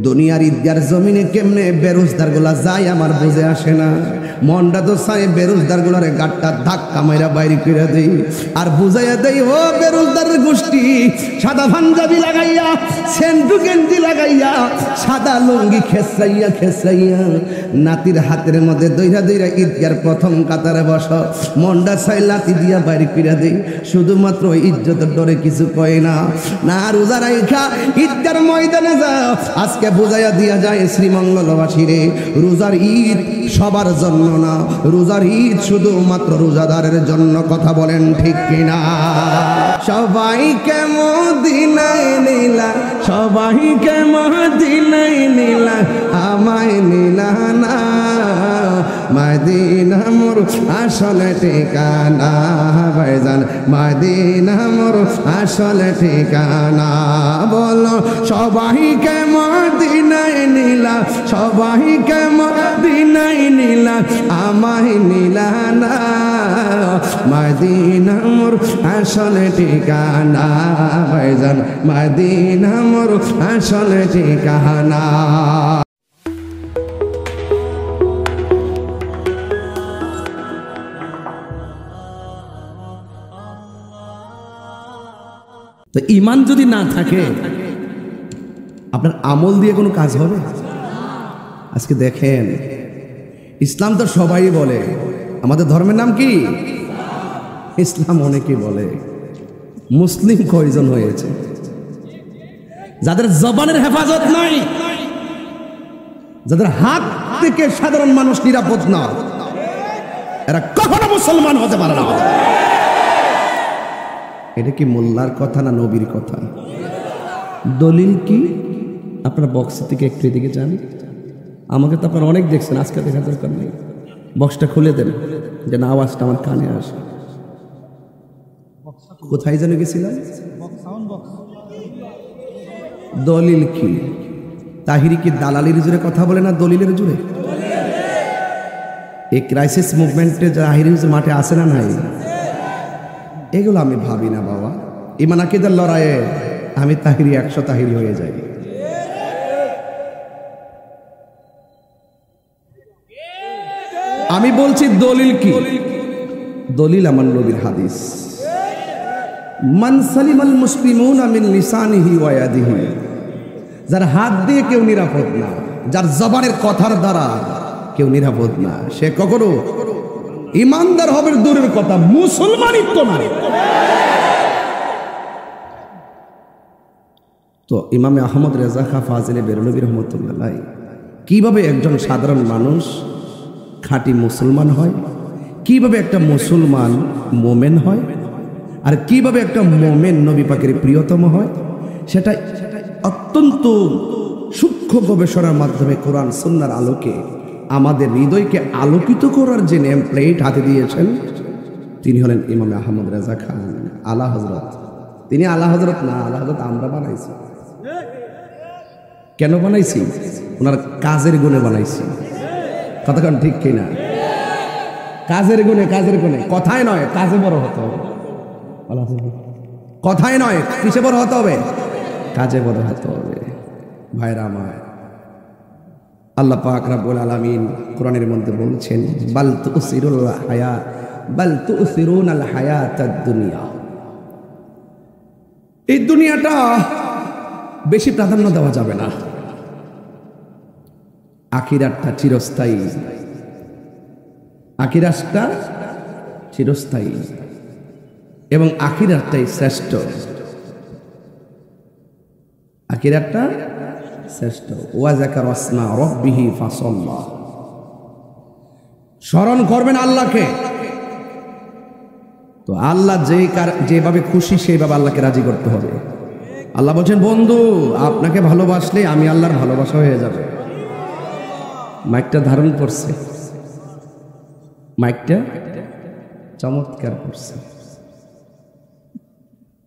দুনিয়ার ঈদগার জমিনে কেমনে বেরোজদার গুলা যায় আমার বুঝে আসে না। মনটা তো চাই বেরোজদার গুলারে গাটটা ধাক্কা মাইরা বাইরে করে দেই আর বুঝাইয়া দেই, ও বেরোজদার গোষ্ঠী, সাদা পাঞ্জাবি লাগাইয়া সেন্টু গেঞ্জি লাগাইয়া সাদা লুঙ্গি খেসরাইয়া খেসরাইয়া নাতির হাতের মধ্যে দইরা দইরা ঈদগার প্রথম কাতারে বস। মনটা চাই লাতি দিয়া বাইরে করে দেই, শুধুমাত্র ইজ্জতের ডরে কিছু কয় না। না রোজা রাইখা ঈদগার ময়দানে যাও, আজকে বুঝাইয়া দিয়া যায় শ্রীমঙ্গলবাসী রে, রোজার ঈদ সবার জন্য না, রোজার ঈদ শুধুমাত্র রোজাদারের জন্য। কথা বলেন ঠিক কিনা? সবাইকে মদিনায় নিলা, সবাইকে মদিনায় নিলা, আমায় নিলা না। মদিনা মোর আসল ঠিকানা ভাইজান, মদিনা মোর আসল ঠিকানা। বলো সবাইকে মদিনায় নিলা, সবাইকে মদিনায় নিলা, আমায় নিলা না। মদিনা মোর আসল ঠিকানা ভাইজান, মদিনা মোর আসল ঠিকানা। তো ঈমান যদি না থাকে আপনার আমল দিয়ে কোনো কাজ হবে? আজকে দেখেন, ইসলাম তো সবাই বলে, আমাদের ধর্মের নাম কি? ইসলাম। অনেকেই বলে মুসলিম কয়জন হয়েছে? যাদের জবানের হেফাজত নাই, যাদের হাত থেকে সাধারণ মানুষ নিরাপদ না, এরা কখনো মুসলমান হতে পারে না। এটা কি মোল্লার কথা না নবীর কথা? দলিল কি? আপনার বক্স থেকে একটু এদিকে যান, আমাকে তো আপনারা অনেক দেখছেন, আজকে দেখার দরকার নেই। বক্সটা খুলে দেন যেন আওয়াজটা আমার কানে আসে। কোথায় যেন গেছিলাম? দলিল কি? তাহিরি কি দালালির জোরে কথা বলে না দলিলের জোরে? এই ক্রাইসিস মুভমেন্টে তাহিরি মাঠে আসে না নাই? এগুলো আমি ভাবি না বাবা। ঈমান আকীদার লড়াইয়ে আমি তাহিরি 100 তাহিরি হয়ে যাই। আমি বলছি দলিল কি? দলিল আমার নবীর হাদিস, মান সালিমাল মুসলিমুনা মিন লিসানিহি ওয়া ইয়াদিহি। যার হাত দিয়ে কেউ নিরাপদ না, যার জবানের কথার দ্বারা কেউ নিরাপদ না, সে কখনো ইমানদার হবে দূরের কথা, মুসলমানিত্ব না। তো ইমামে আহমদ রেজা খা ফাজিলে বেরলভী রহমতুল্লাহ কিভাবে একজন সাধারণ মানুষ খাঁটি মুসলমান হয়, কিভাবে একটা মুসলমান মোমেন হয়, আর কিভাবে একটা মোমেন নবী পাকের প্রিয়তম হয়, সেটা অত্যন্ত সূক্ষ্ম গবেষণার মাধ্যমে কোরআন সুন্নাহর আলোকে আমাদের হৃদয়কে আলোকিত করার যে নেম প্লেট হাতে দিয়েছেন, তিনি হলেন ইমামে আহমদ রেজা খান আলা হযরত। তিনি আলা হযরত না, আলা হযরত আমরা বানাইছি। কেন বানাইছি? ওনার কাজের গুণে বানাইছি। কতক্ষণ ঠিক কিনা? কাজের গুণে, কাজের গুণে, কথায় নয়, কাজে বড় হতে হবে। কথায় নয়, কিসে বড় হতে হবে? কাজে বড় হতে হবে। ভাইরা আমার, আল্লাহ পাক রব্বুল আলামিন কোরআনের মধ্যে বলছেন, বাল তুসিরুল হায়াত, বাল তুসিরুনাল হায়াতাদ দুনিয়া। এই দুনিয়াটা বেশি প্রাধান্য দেওয়া যাবে না। আখিরাতটা চিরস্থায়ী, আখিরাতটা চিরস্থায়ী এবং আখিরাতটাই শ্রেষ্ঠ। আখিরাতটা শ্রেষ্ঠ। ওয়া যাকারা ইসমা রাব্বিহি ফাসাল্লা। স্মরণ করবেন আল্লাহকে, তো আল্লাহ যেভাবে খুশি সেইভাবে আল্লাহকে রাজি করতে হবে। আল্লাহ বলছেন, বন্ধু আপনাকে ভালোবাসলে আমি আল্লাহর ভালোবাসা হয়ে যাবে। মাইকটা ধারণ করছে, মাইকটা চমৎকার করছে।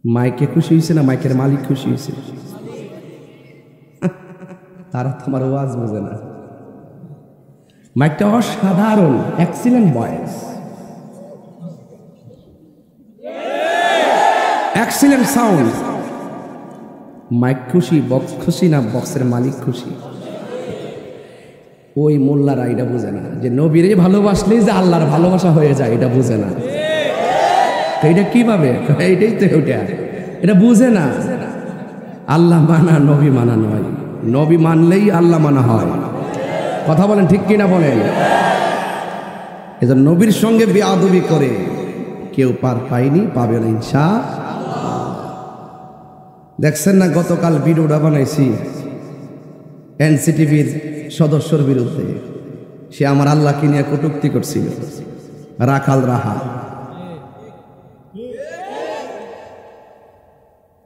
মাইকে খুশি হয়েছে না মাইকের মালিক খুশি হয়েছে? তারা তোমার ওয়াজ বোঝে না। মাইকটা অসাধারণ, excellent voice, excellent sound. Mic খুশি, বক্স খুশি না বক্সের মালিক খুশি? ওই মোল্লারা এটা বুঝে না যে নবীরে ভালোবাসলেই যে আল্লাহর ভালোবাসা হয়ে যায়, এটা বুঝে না। তো এটা কিভাবে? এইটাই তো ওটা, এটা বুঝে না। আল্লাহ মানা নবী মানা নয়, নবী মানলেই আল্লাহ মানা হয়। কথা বলেন ঠিক কিনা বলেন? এজন্য নবীর সঙ্গে বেয়াদবি করে কেউ পার পায়নি, পাবে না ইনশাআল্লাহ। দেখছেন না গতকাল ভিডিওটা বানাইছি এনসিটিভির সদস্যর বিরুদ্ধে, সে আমার আল্লাহকে নিয়ে কটূক্তি করছিল, রাখাল রাহা।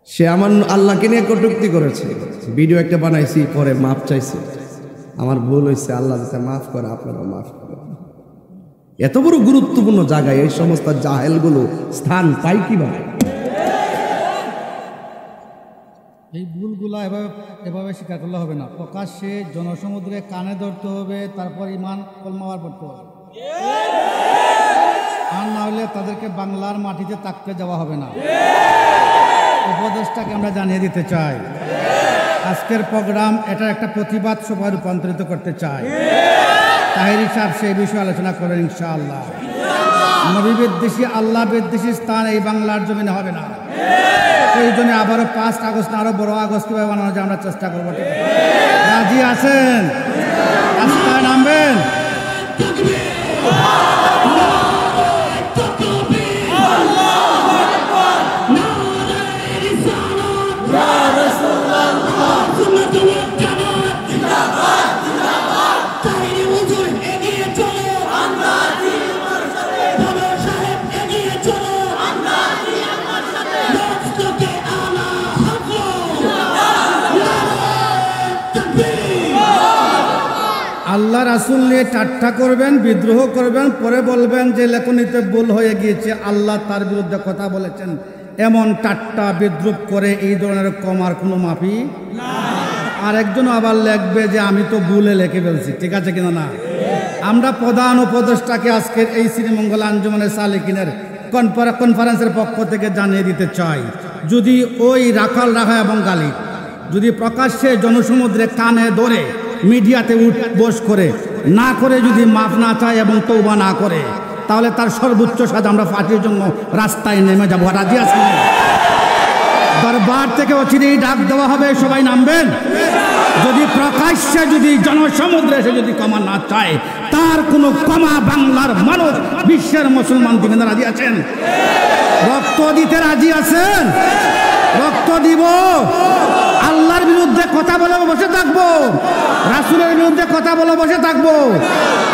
সে আমার আল্লাহকে নিয়ে কটূক্তি করেছে, ভিডিও একটা বানাইছি, পরে মাফ চাইছে, আমার ভুল হয়েছে, আল্লাহ যাতে মাফ করে, আপনারা মাফ করেন। এত বড় গুরুত্বপূর্ণ জায়গায় এই সমস্ত জাহেলগুলো স্থান পায় কিভাবে? এই ভুলগুলো এভাবে স্বীকার করলে হবে না, প্রকাশ্যে জনসমুদ্রে কানে ধরতে হবে, তারপর ইমান কলমাবার পড়তে হবে, আর না হলে তাদেরকে বাংলার মাটিতে তাকতে যাওয়া হবে না। উপদেশটাকে আমরা জানিয়ে দিতে চাই, আজকের প্রোগ্রাম এটা একটা প্রতিবাদ সভায় রূপান্তরিত করতে চাই। তাহেরি সাহেব সেই বিষয়ে আলোচনা করেন ইনশাআল্লাহ। নবী বিদ্বেষী, আল্লাহ বিদ্বেষী স্থান এই বাংলার জমিনে হবে না। এই জন্য আবারও 5 আগস্ট আরো বড় আগস্ট কিভাবে বানানো যায় আমরা চেষ্টা করবো। রাজি আছেন? রাস্তায় নামবেন? আল্লাহ রাসূল নিয়ে ঠাট্টা করবেন, বিদ্রোহ করবেন, পরে বলবেন যে লেখনীতে ভুল হয়ে গিয়েছে, আল্লাহ তার বিরুদ্ধে কথা বলেছেন। এমন ঠাট্টা বিদ্রুপ করে এই ধরনের কমার কোনো মাফি না। আর একজন আবার লিখবে যে আমি তো ভুলে লিখে ফেলছি, ঠিক আছে কিনা? না, আমরা প্রধান উপদেষ্টাকে আজকের এই শ্রীমঙ্গল আঞ্জুমানে সালেকিনের কনফারেন্সের পক্ষ থেকে জানিয়ে দিতে চাই, যদি ওই রাখাল রাহা এবং গালিব যদি প্রকাশ্যে জনসমুদ্রে কানে ধরে মিডিয়াতে উঠবোস করে না করে যদি মাফ না চায় এবং তওবা না করে, তাহলে তার সর্বোচ্চ সাজা আমরা ফাঁসির জন্য রাস্তায় নেমে যাবো। রাজি আছেন? দরবার থেকে অচিরেই ডাক দেওয়া হবে, সবাই নামবেন। যদি প্রকাশ্যে যদি জনসমুদ্রে এসে যদি ক্ষমা না চায়, তার কোনো ক্ষমা বাংলার মানুষ, বিশ্বের মুসলমান দিবেন। রাজি আছেন? রক্ত দিতে রাজি আছেন? রক্ত দিব। আল্লাহর বিরুদ্ধে কথা বলে বসে থাকবো, রাসূলের বিরুদ্ধে কথা বলে বসে থাকবো।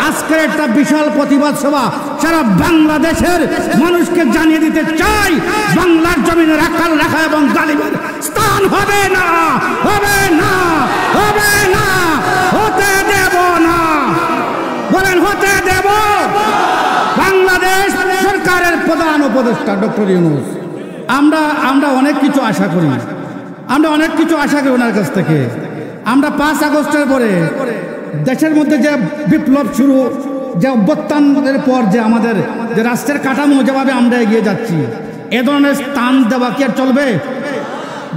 আজকের একটা বিশাল প্রতিবাদ সভা সারা বাংলাদেশের মানুষকে জানিয়ে দিতে চাই, বাংলার জমিনে রাখাল রাখা এবং গালিবের স্থান হবে না, হবে না, হবে না, হতে দেব না। বলেন হতে দেব? বাংলাদেশ সরকারের প্রধান উপদেষ্টা ডক্টর ইউনূস, আমরা অনেক কিছু আশা করি, আমরা অনেক কিছু আশা করি ওনার কাছ থেকে। আমরা 5 আগস্টের পরে দেশের মধ্যে যে বিপ্লব শুরু, যে অভ্যুত্থানের পর যে আমাদের যে রাষ্ট্রের কাঠামো যেভাবে আমরা এগিয়ে যাচ্ছি, এ ধরনের স্থান দেওয়া কি আর চলবে?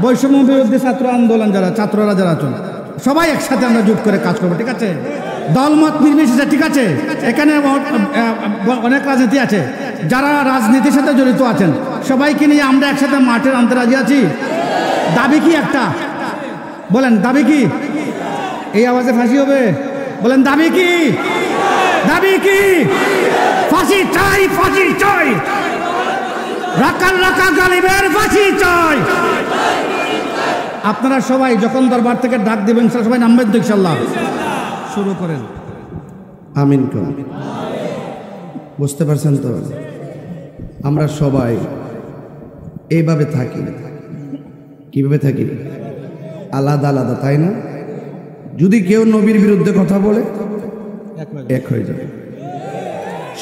বৈষম্য বিরোধী ছাত্র আন্দোলন ছাত্ররা যারা চল, সবাই একসাথে আমরা জোট করে কাজ করবো, ঠিক আছে? দলমত নির্বিশেষে, ঠিক আছে? এখানে অনেক রাজনীতি আছে, যারা রাজনীতির সাথে জড়িত আছেন সবাইকে নিয়ে আমরা একসাথে মাঠে আনতে রাজি আছি। দাবি কি একটা? বলেন দাবি কি? এই আওয়াজে ফাঁসি হবে? বলেন দাবি কি? দাবি কি? ফাঁসি চাই, ফাঁসি চাই, রাখাল রাখা গালিবের ফাঁসি চাই। আপনারা সবাই যখন দরবার থেকে ডাক দিবেন সবাই নামবেন তো ইনশাআল্লাহ। শুরু করেন। আমিন করেন। বুঝতে পারছেন তো? আমরা সবাই এইভাবে থাকি। কিভাবে থাকি? আলাদা আলাদা, তাই না? যদি কেউ নবীর বিরুদ্ধে কথা বলে এক হয়ে যাবে।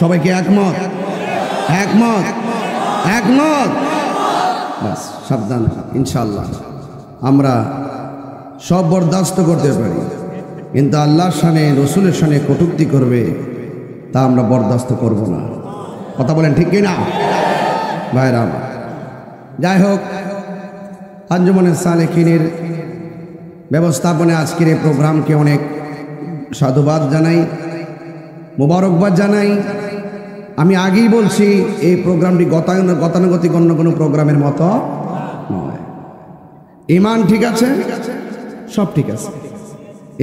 সবাইকে একমত, একমত, একমত। বাস, সাবধান। ইনশাআল্লাহ আমরা সব বরদাস্ত করতে পারি, কিন্তু আল্লাহর শানে, রসুলের শানে কটূক্তি করবে তা আমরা বরদাস্ত করব না। কথা বলেন ঠিক কিনা ভাইরা? যাই হোক, আঞ্জুমানে সালেকিনের ব্যবস্থাপনায় আজকের এই প্রোগ্রামকে অনেক সাধুবাদ জানাই, মোবারকবাদ জানাই। আমি আগেই বলছি এই প্রোগ্রামটি গতানুগতিক অন্য কোনো প্রোগ্রামের মতো নয়। ইমান ঠিক আছে, সব ঠিক আছে।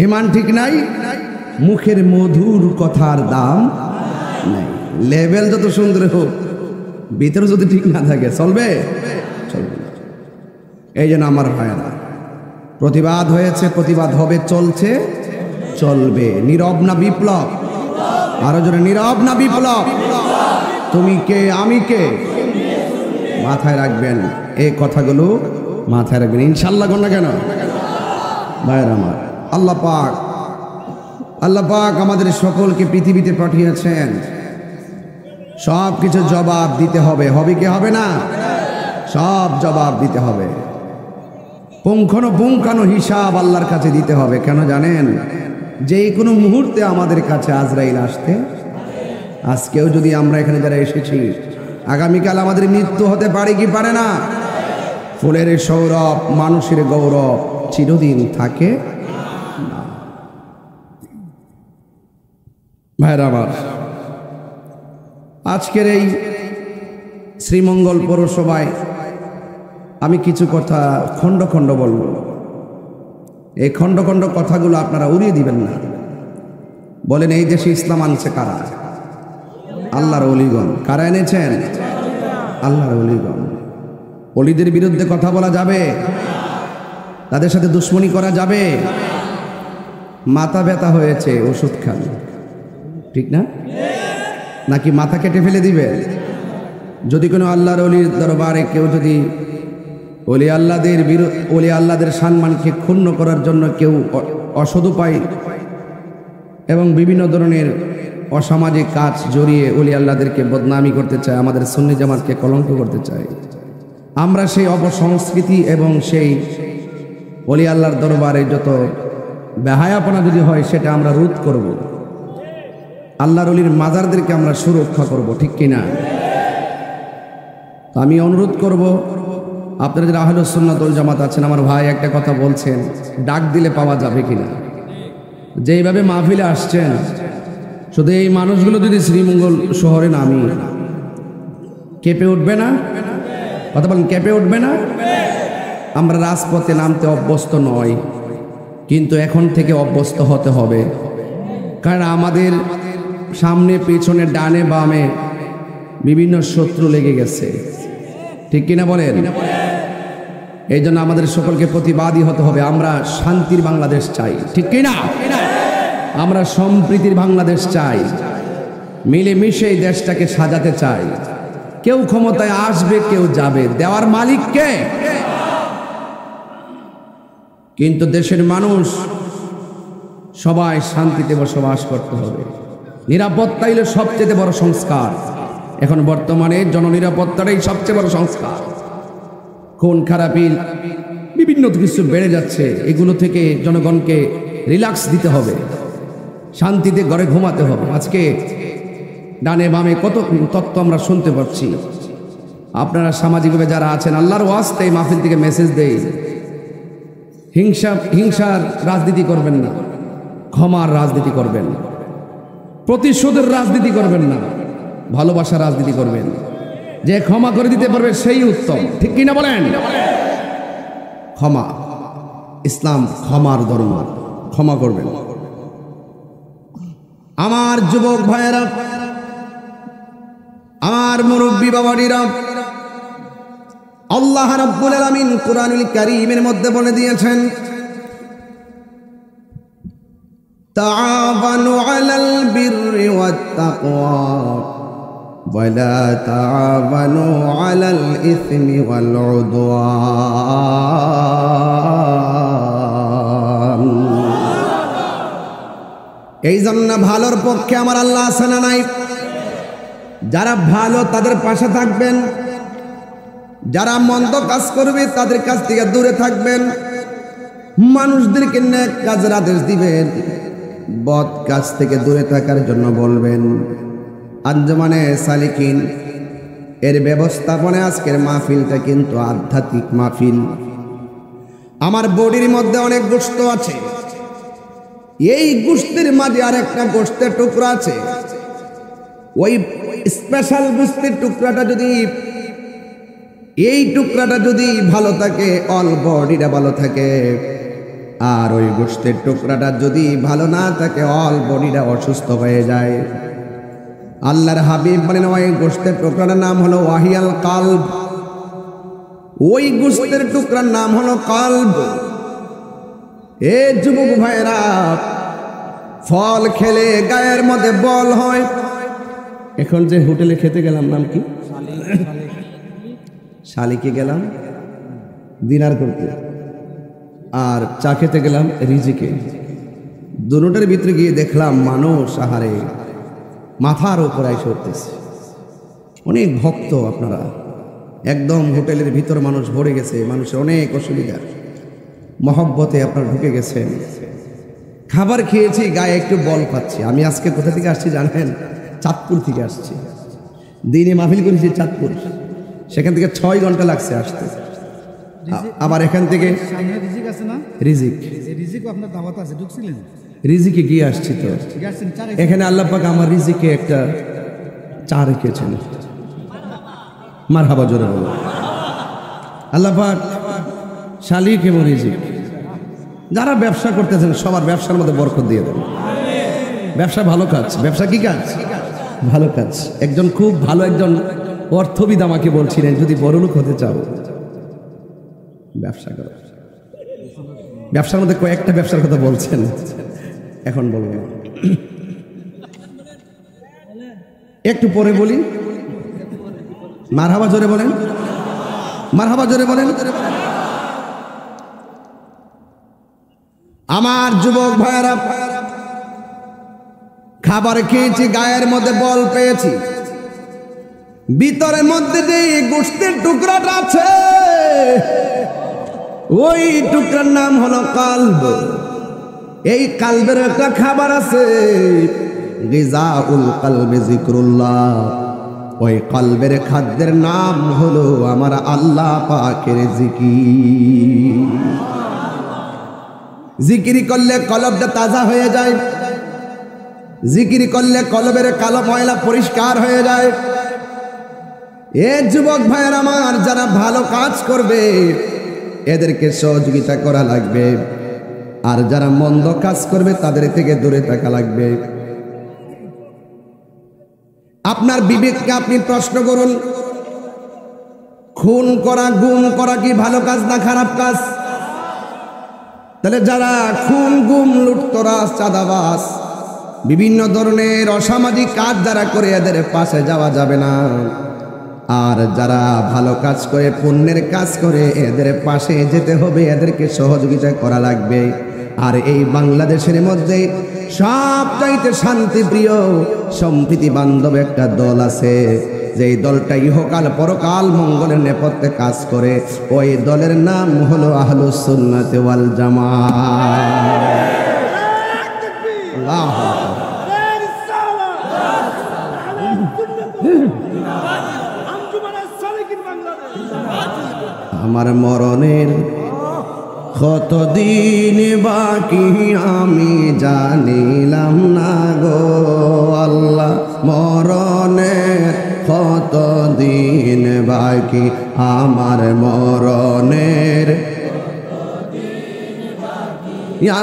ইমান ঠিক নাই, মুখের মধুর কথার দাম নাই। লেভেল যত সুন্দর হোক, ভিতরে যদি ঠিক না থাকে চলবে? চলবে না। এই জন্য আমার ভাইয়েরা, প্রতিবাদ হয়েছে, প্রতিবাদ হবে, চলছে, চলবে। নীরব না বিপ্লব? আরো জোরে, নীরব না বিপ্লব? তুমি কে, আমি কে, মাথায় রাখবেন। এই কথাগুলো মাথায় রাখবেন, ইনশাল্লাহ। কোন না কেন ভাইয়েরা আমার, আল্লাহ পাক আমাদের সকলকে পৃথিবীতে পাঠিয়েছেন। সব কিছু জবাব দিতে হবে, হবে কি হবে না? সব জবাব দিতে হবে, পুঙ্খানো হিসাব আল্লাহর কাছে দিতে হবে। কেন জানেন? যে কোনো মুহূর্তে আমাদের কাছে আজরাইল আসতে, আজকেও যদি আমরা এখানে যারা এসেছি, আগামীকাল আমাদের মৃত্যু হতে পারে কি পারে না? ফুলের সৌরভ, মানুষের গৌরব চিরদিন থাকে না। ভাইরা আমার, আজকের এই শ্রীমঙ্গল পৌরসভায় আমি কিছু কথা খণ্ড খণ্ড বলব। এই খণ্ড খণ্ড কথাগুলো আপনারা উড়িয়ে দিবেন না। বলেন, এই দেশে ইসলাম আনছে কারা? আল্লাহর ওলিগণ। কারা এনেছেন? আল্লাহর ওলিগণ। ওলিদের বিরুদ্ধে কথা বলা যাবে? তাদের সাথে দুশ্মনী করা যাবে? মাথা ব্যথা হয়েছে, ওষুধ খান, ঠিক না? নাকি মাথা কেটে ফেলে দিবে? যদি কোনো আল্লাহর ওলির দরবারে কেউ যদি ওলি আল্লাহদের সম্মানকে ক্ষুণ্ণ করার জন্য কেউ অসৎ উপায় এবং বিভিন্ন ধরনের অসামাজিক কাজ জড়িয়ে ওলি আল্লাহদেরকে বদনামি করতে চায়, আমাদের সুন্নি জামাতকে কলঙ্ক করতে চায়, আমরা সেই অপসংস্কৃতি এবং সেই ওলি আল্লাহর দরবারে যত বেহায়াপনা যদি হয় সেটা আমরা রোধ করব। আল্লাহর ওলির মাজারদেরকে আমরা সুরক্ষা করব, ঠিক কিনা? তো আমি অনুরোধ করব, আপনারা যারা আহলুস সুন্নাত ওয়াল জামাত আছেন, আমার ভাই একটা কথা বলছেন, ডাক দিলে পাওয়া যাবে কিনা? যেইভাবে মাহফিলে আসছেন, শুধু এই মানুষগুলো যদি শ্রীমঙ্গল শহরে নামি, কেঁপে উঠবে না? কথা বলেন, কেঁপে উঠবে না? আমরা রাজপথে নামতে অভ্যস্ত নয়, কিন্তু এখন থেকে অভ্যস্ত হতে হবে। কারণ আমাদের সামনে, পেছনে, ডানে বামে বিভিন্ন শত্রু লেগে গেছে, ঠিক কিনা বলেন? এই জন্য আমাদের সকলকে প্রতিবাদী হতে হবে। আমরা শান্তির বাংলাদেশ চাই, ঠিক কিনা? আমরা সম্প্রীতির বাংলাদেশ চাই, মিলেমিশে এই দেশটাকে সাজাতে চাই। কেউ ক্ষমতায় আসবে, কেউ যাবে, দেওয়ার মালিক কে? কিন্তু দেশের মানুষ সবাই শান্তিতে বসবাস করতে হবে। নিরাপত্তা হলো সবচেয়ে বড় সংস্কার। এখন বর্তমানে জননিরাপত্তাটাই সবচেয়ে বড় সংস্কার। খুন খারাপি বিভিন্ন কিছু বেড়ে যাচ্ছে, এগুলো থেকে জনগণকে রিল্যাক্স দিতে হবে, শান্তিতে ঘরে ঘুমাতে হবে। আজকে ডানে বামে কত তত্ত্ব আমরা শুনতে পাচ্ছি। আপনারা সামাজিকভাবে যারা আছেন, আল্লাহর ওয়াস্তে এই মাহফিল থেকে মেসেজ দেই, হিংসার রাজনীতি করবেন না, ক্ষমার রাজনীতি করবেন, প্রতিশোধের রাজনীতি করবেন না, ভালোবাসার রাজনীতি করবেন। যে ক্ষমা করে দিতে পারবে সেই উত্তম, ঠিক কিনা বলেন? ক্ষমা, ইসলাম ক্ষমার ধর্ম, ক্ষমা করবেন। আমার যুবক ভাইয়েরা, আমার মুরব্বী বাবাডিরা, আল্লাহ রাব্বুল আলামিন কুরআনুল কারীমের মধ্যে বলে দিয়েছেন, তাআওয়ানু আলাল বিররি ওয়াত তাকওয়া ওয়ালা তাআওয়ানু আলাল ইসমি ওয়াল উদওয়ান। এই জন্য ভালোর পক্ষে আমার আল্লাহ আছে না নাই? যারা ভালো তাদের পাশে থাকবেন, যারা মন্দ কাজ করবে তাদের কাছ থেকে দূরে থাকবেন, মানুষদেরকে নেক কাজের আদেশ দিবেন, বদ কাজ থেকে দূরে থাকার জন্য বলবেন। আঞ্জুমানে সালিকিন এর ব্যবস্থাপনায় আজকের মাহফিলটা কিন্তু আধ্যাত্মিক মাহফিল। আমার বডির মধ্যে অনেক গোশত আছে, এই গোশতের মাঝে আর একটা গোশতের টুকরা আছে। ওই স্পেশাল গোশতের টুকরাটা যদি, এই টুকরাটা যদি ভালো থাকে, অল বডিটা ভালো থাকে। আর ওই গোশতের টুকরাটা যদি ভালো না থাকে, অল বডিটা অসুস্থ হয়ে যায়। আল্লাহর হাবিব বলেন ওই গোশতের টুকরাটার নাম হলো ওয়াহিয়াল কালব। ওই গোশতের টুকরার নাম হলো কালব। এ যুবক ভাইরা, ফল খেলে গায়ের মধ্যে বল হয়। এখন যে হোটেলে খেতে গেলাম, নাম কি? শালিকে গেলাম ডিনার করতে, আর চা খেতে গেলাম রিজিকে। দুটোটার ভিতরে গিয়ে দেখলাম মানুষ আহারে মাথার উপর এসে উঠতেছে, অনেক ভক্ত। আপনারা একদম হোটেলের ভিতর মানুষ ভরে গেছে, মানুষের অনেক অসুবিধা, মহব্বতে আপনারা ঢুকে গেছেন। খাবার খেয়েছি, গায়ে একটু বল পাচ্ছি। আমি আজকে কোথা থেকে আসছি জানেন? চাঁদপুর থেকে আসছি। দিনে মাহফিল করেছি চাঁদপুর, সেখান থেকে 6 ঘন্টা লাগছে আসতে। আবার এখান থেকে রিজিক আছে না, রিজিক, রিজিক আপনার দাওয়াত আছে, ঢুকছিলেন? রিজিকে গিয়ে আসছি তো। এখানে আল্লাহ পাক আমার রিজিকে একটা চা রেখেছেন। মারহাবা, জোরে বলো। আল্লাহ পাক শালিক এবং রিজিক, যারা ব্যবসা করতেছেন সবার ব্যবসার মধ্যে বরকত দিয়ে দেন। ব্যবসা ভালো কাজ। ব্যবসা কি কাজ? ভালো কাজ। একজন খুব ভালো একজন অর্থবিদ আমাকে বলছিলেন, যদি বড়লোক হতে চাও ব্যবসা করো। ব্যবসার মধ্যে কয়েকটা ব্যবসার কথা বলছেন, এখন বলবো না, একটু পরে বলি। মারহাবা, জোরে বলেন। মারহাবা, জোরে বলেন। আমার যুবক ভাইরা, খাবার খেয়েছি, গায়ের মধ্যে বল পেয়েছি। ভিতরের মধ্যে যে গোশতের টুকরাটা আছে, ওই টুকরার নাম হলো কালব। এই কালবের একটা খাবার আছে, গিজাউল কালবে যিকরুল্লাহ। ওই কালবের খাদ্যের নাম হলো আমার আল্লাহ পাকের জিকির। জিকিরি করলে কলবটা তাজা হয়ে যায়, জিকিরি করলে কলবের কালো ময়লা পরিষ্কার হয়ে যায়। এ যুবক ভাইয়ের আমার, যারা ভালো কাজ করবে এদেরকে সহযোগিতা করা লাগবে, আর যারা মন্দ কাজ করবে তাদের থেকে দূরে থাকা লাগবে। আপনার বিবেককে আপনি প্রশ্ন করুন, খুন করা, গুম করা কি ভালো কাজ না খারাপ কাজ? তাহলে যারা খুন, গুম, লুটতরাজ, চাঁদাবাজ, বিভিন্ন ধরনের অসামাজিক কাজ যারা করে এদের পাশে যাওয়া যাবে না। আর যারা ভালো কাজ করে, পুণ্যের কাজ করে, এদের পাশে যেতে হবে, এদেরকে সহযোগিতা করা লাগবে। আর এই বাংলাদেশের মধ্যে সবচাইতে শান্তিপ্রিয়, সম্প্রীতি বান্ধব একটা দল আছে, যেই দলটা ইহকাল পরকাল মঙ্গলের নেপথ্যে কাজ করে। ওই দলের নাম হলো আহলুস সুন্নাত ওয়াল জামাত। আল্লাহু আকবার। আমার মরণের কতদিন বাকি আমি জানিলাম না গো আল্লাহ, মরণের কতদিন বাকি আমার মরণের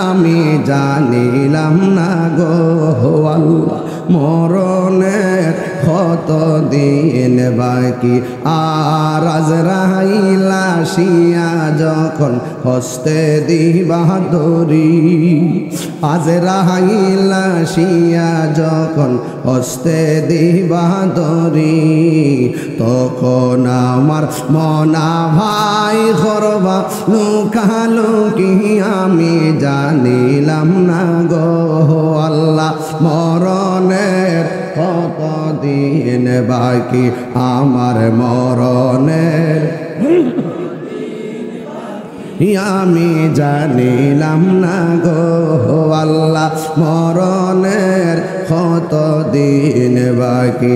আমি জানিলাম না গো আল্লাহ, মরণের কতদিন বাকি। আর আজরাইল আসিয়া যখন হস্তে দিবা দড়ি, আজরাইল আসিয়া যখন হস্তে দিবা দড়ি, তখন আমার মনা ভাই করবা লুকালুকি আমি জানিলাম না গো আল্লাহ, মরণের কতদিন বাকি আমার মরণের আমি জানিলাম না গো আল্লাহ, মরণের কত দিন বাকি,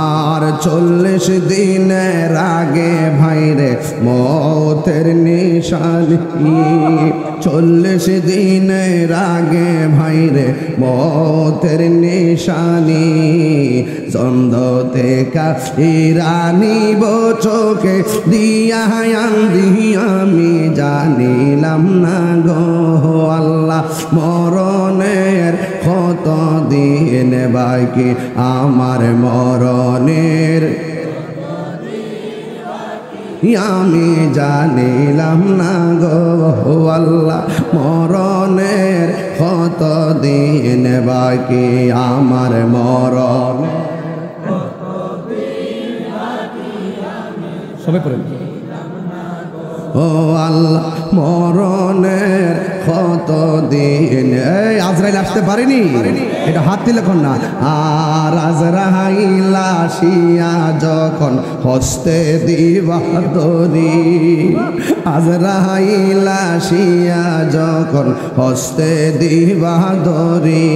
আর 40 দিনের আগে ভাইরে মৌতের নিশানি। 40 দিনের আগে ভাইরে মৌতের নিশানি। চন্দতে কাহিরানি চোখে দিয়া আমি জানিলাম না গো আল্লাহ মরণের কত দিন বাকি, আমার মরণের আমি জানিলাম না গো আল্লাহ মরণের কত দিন বাকি, আমার মরণ। সবাই পড়েন ও আল্লাহ মরণের কত দিন। এই আজরাইল আসতে পারেনি, এটা হাত দিলে খন না। আর আজরাইল আসিয়া যখন হস্তে দিবা দড়ি, আজরাইল আসিয়া যখন হস্তে দিবা দড়ি,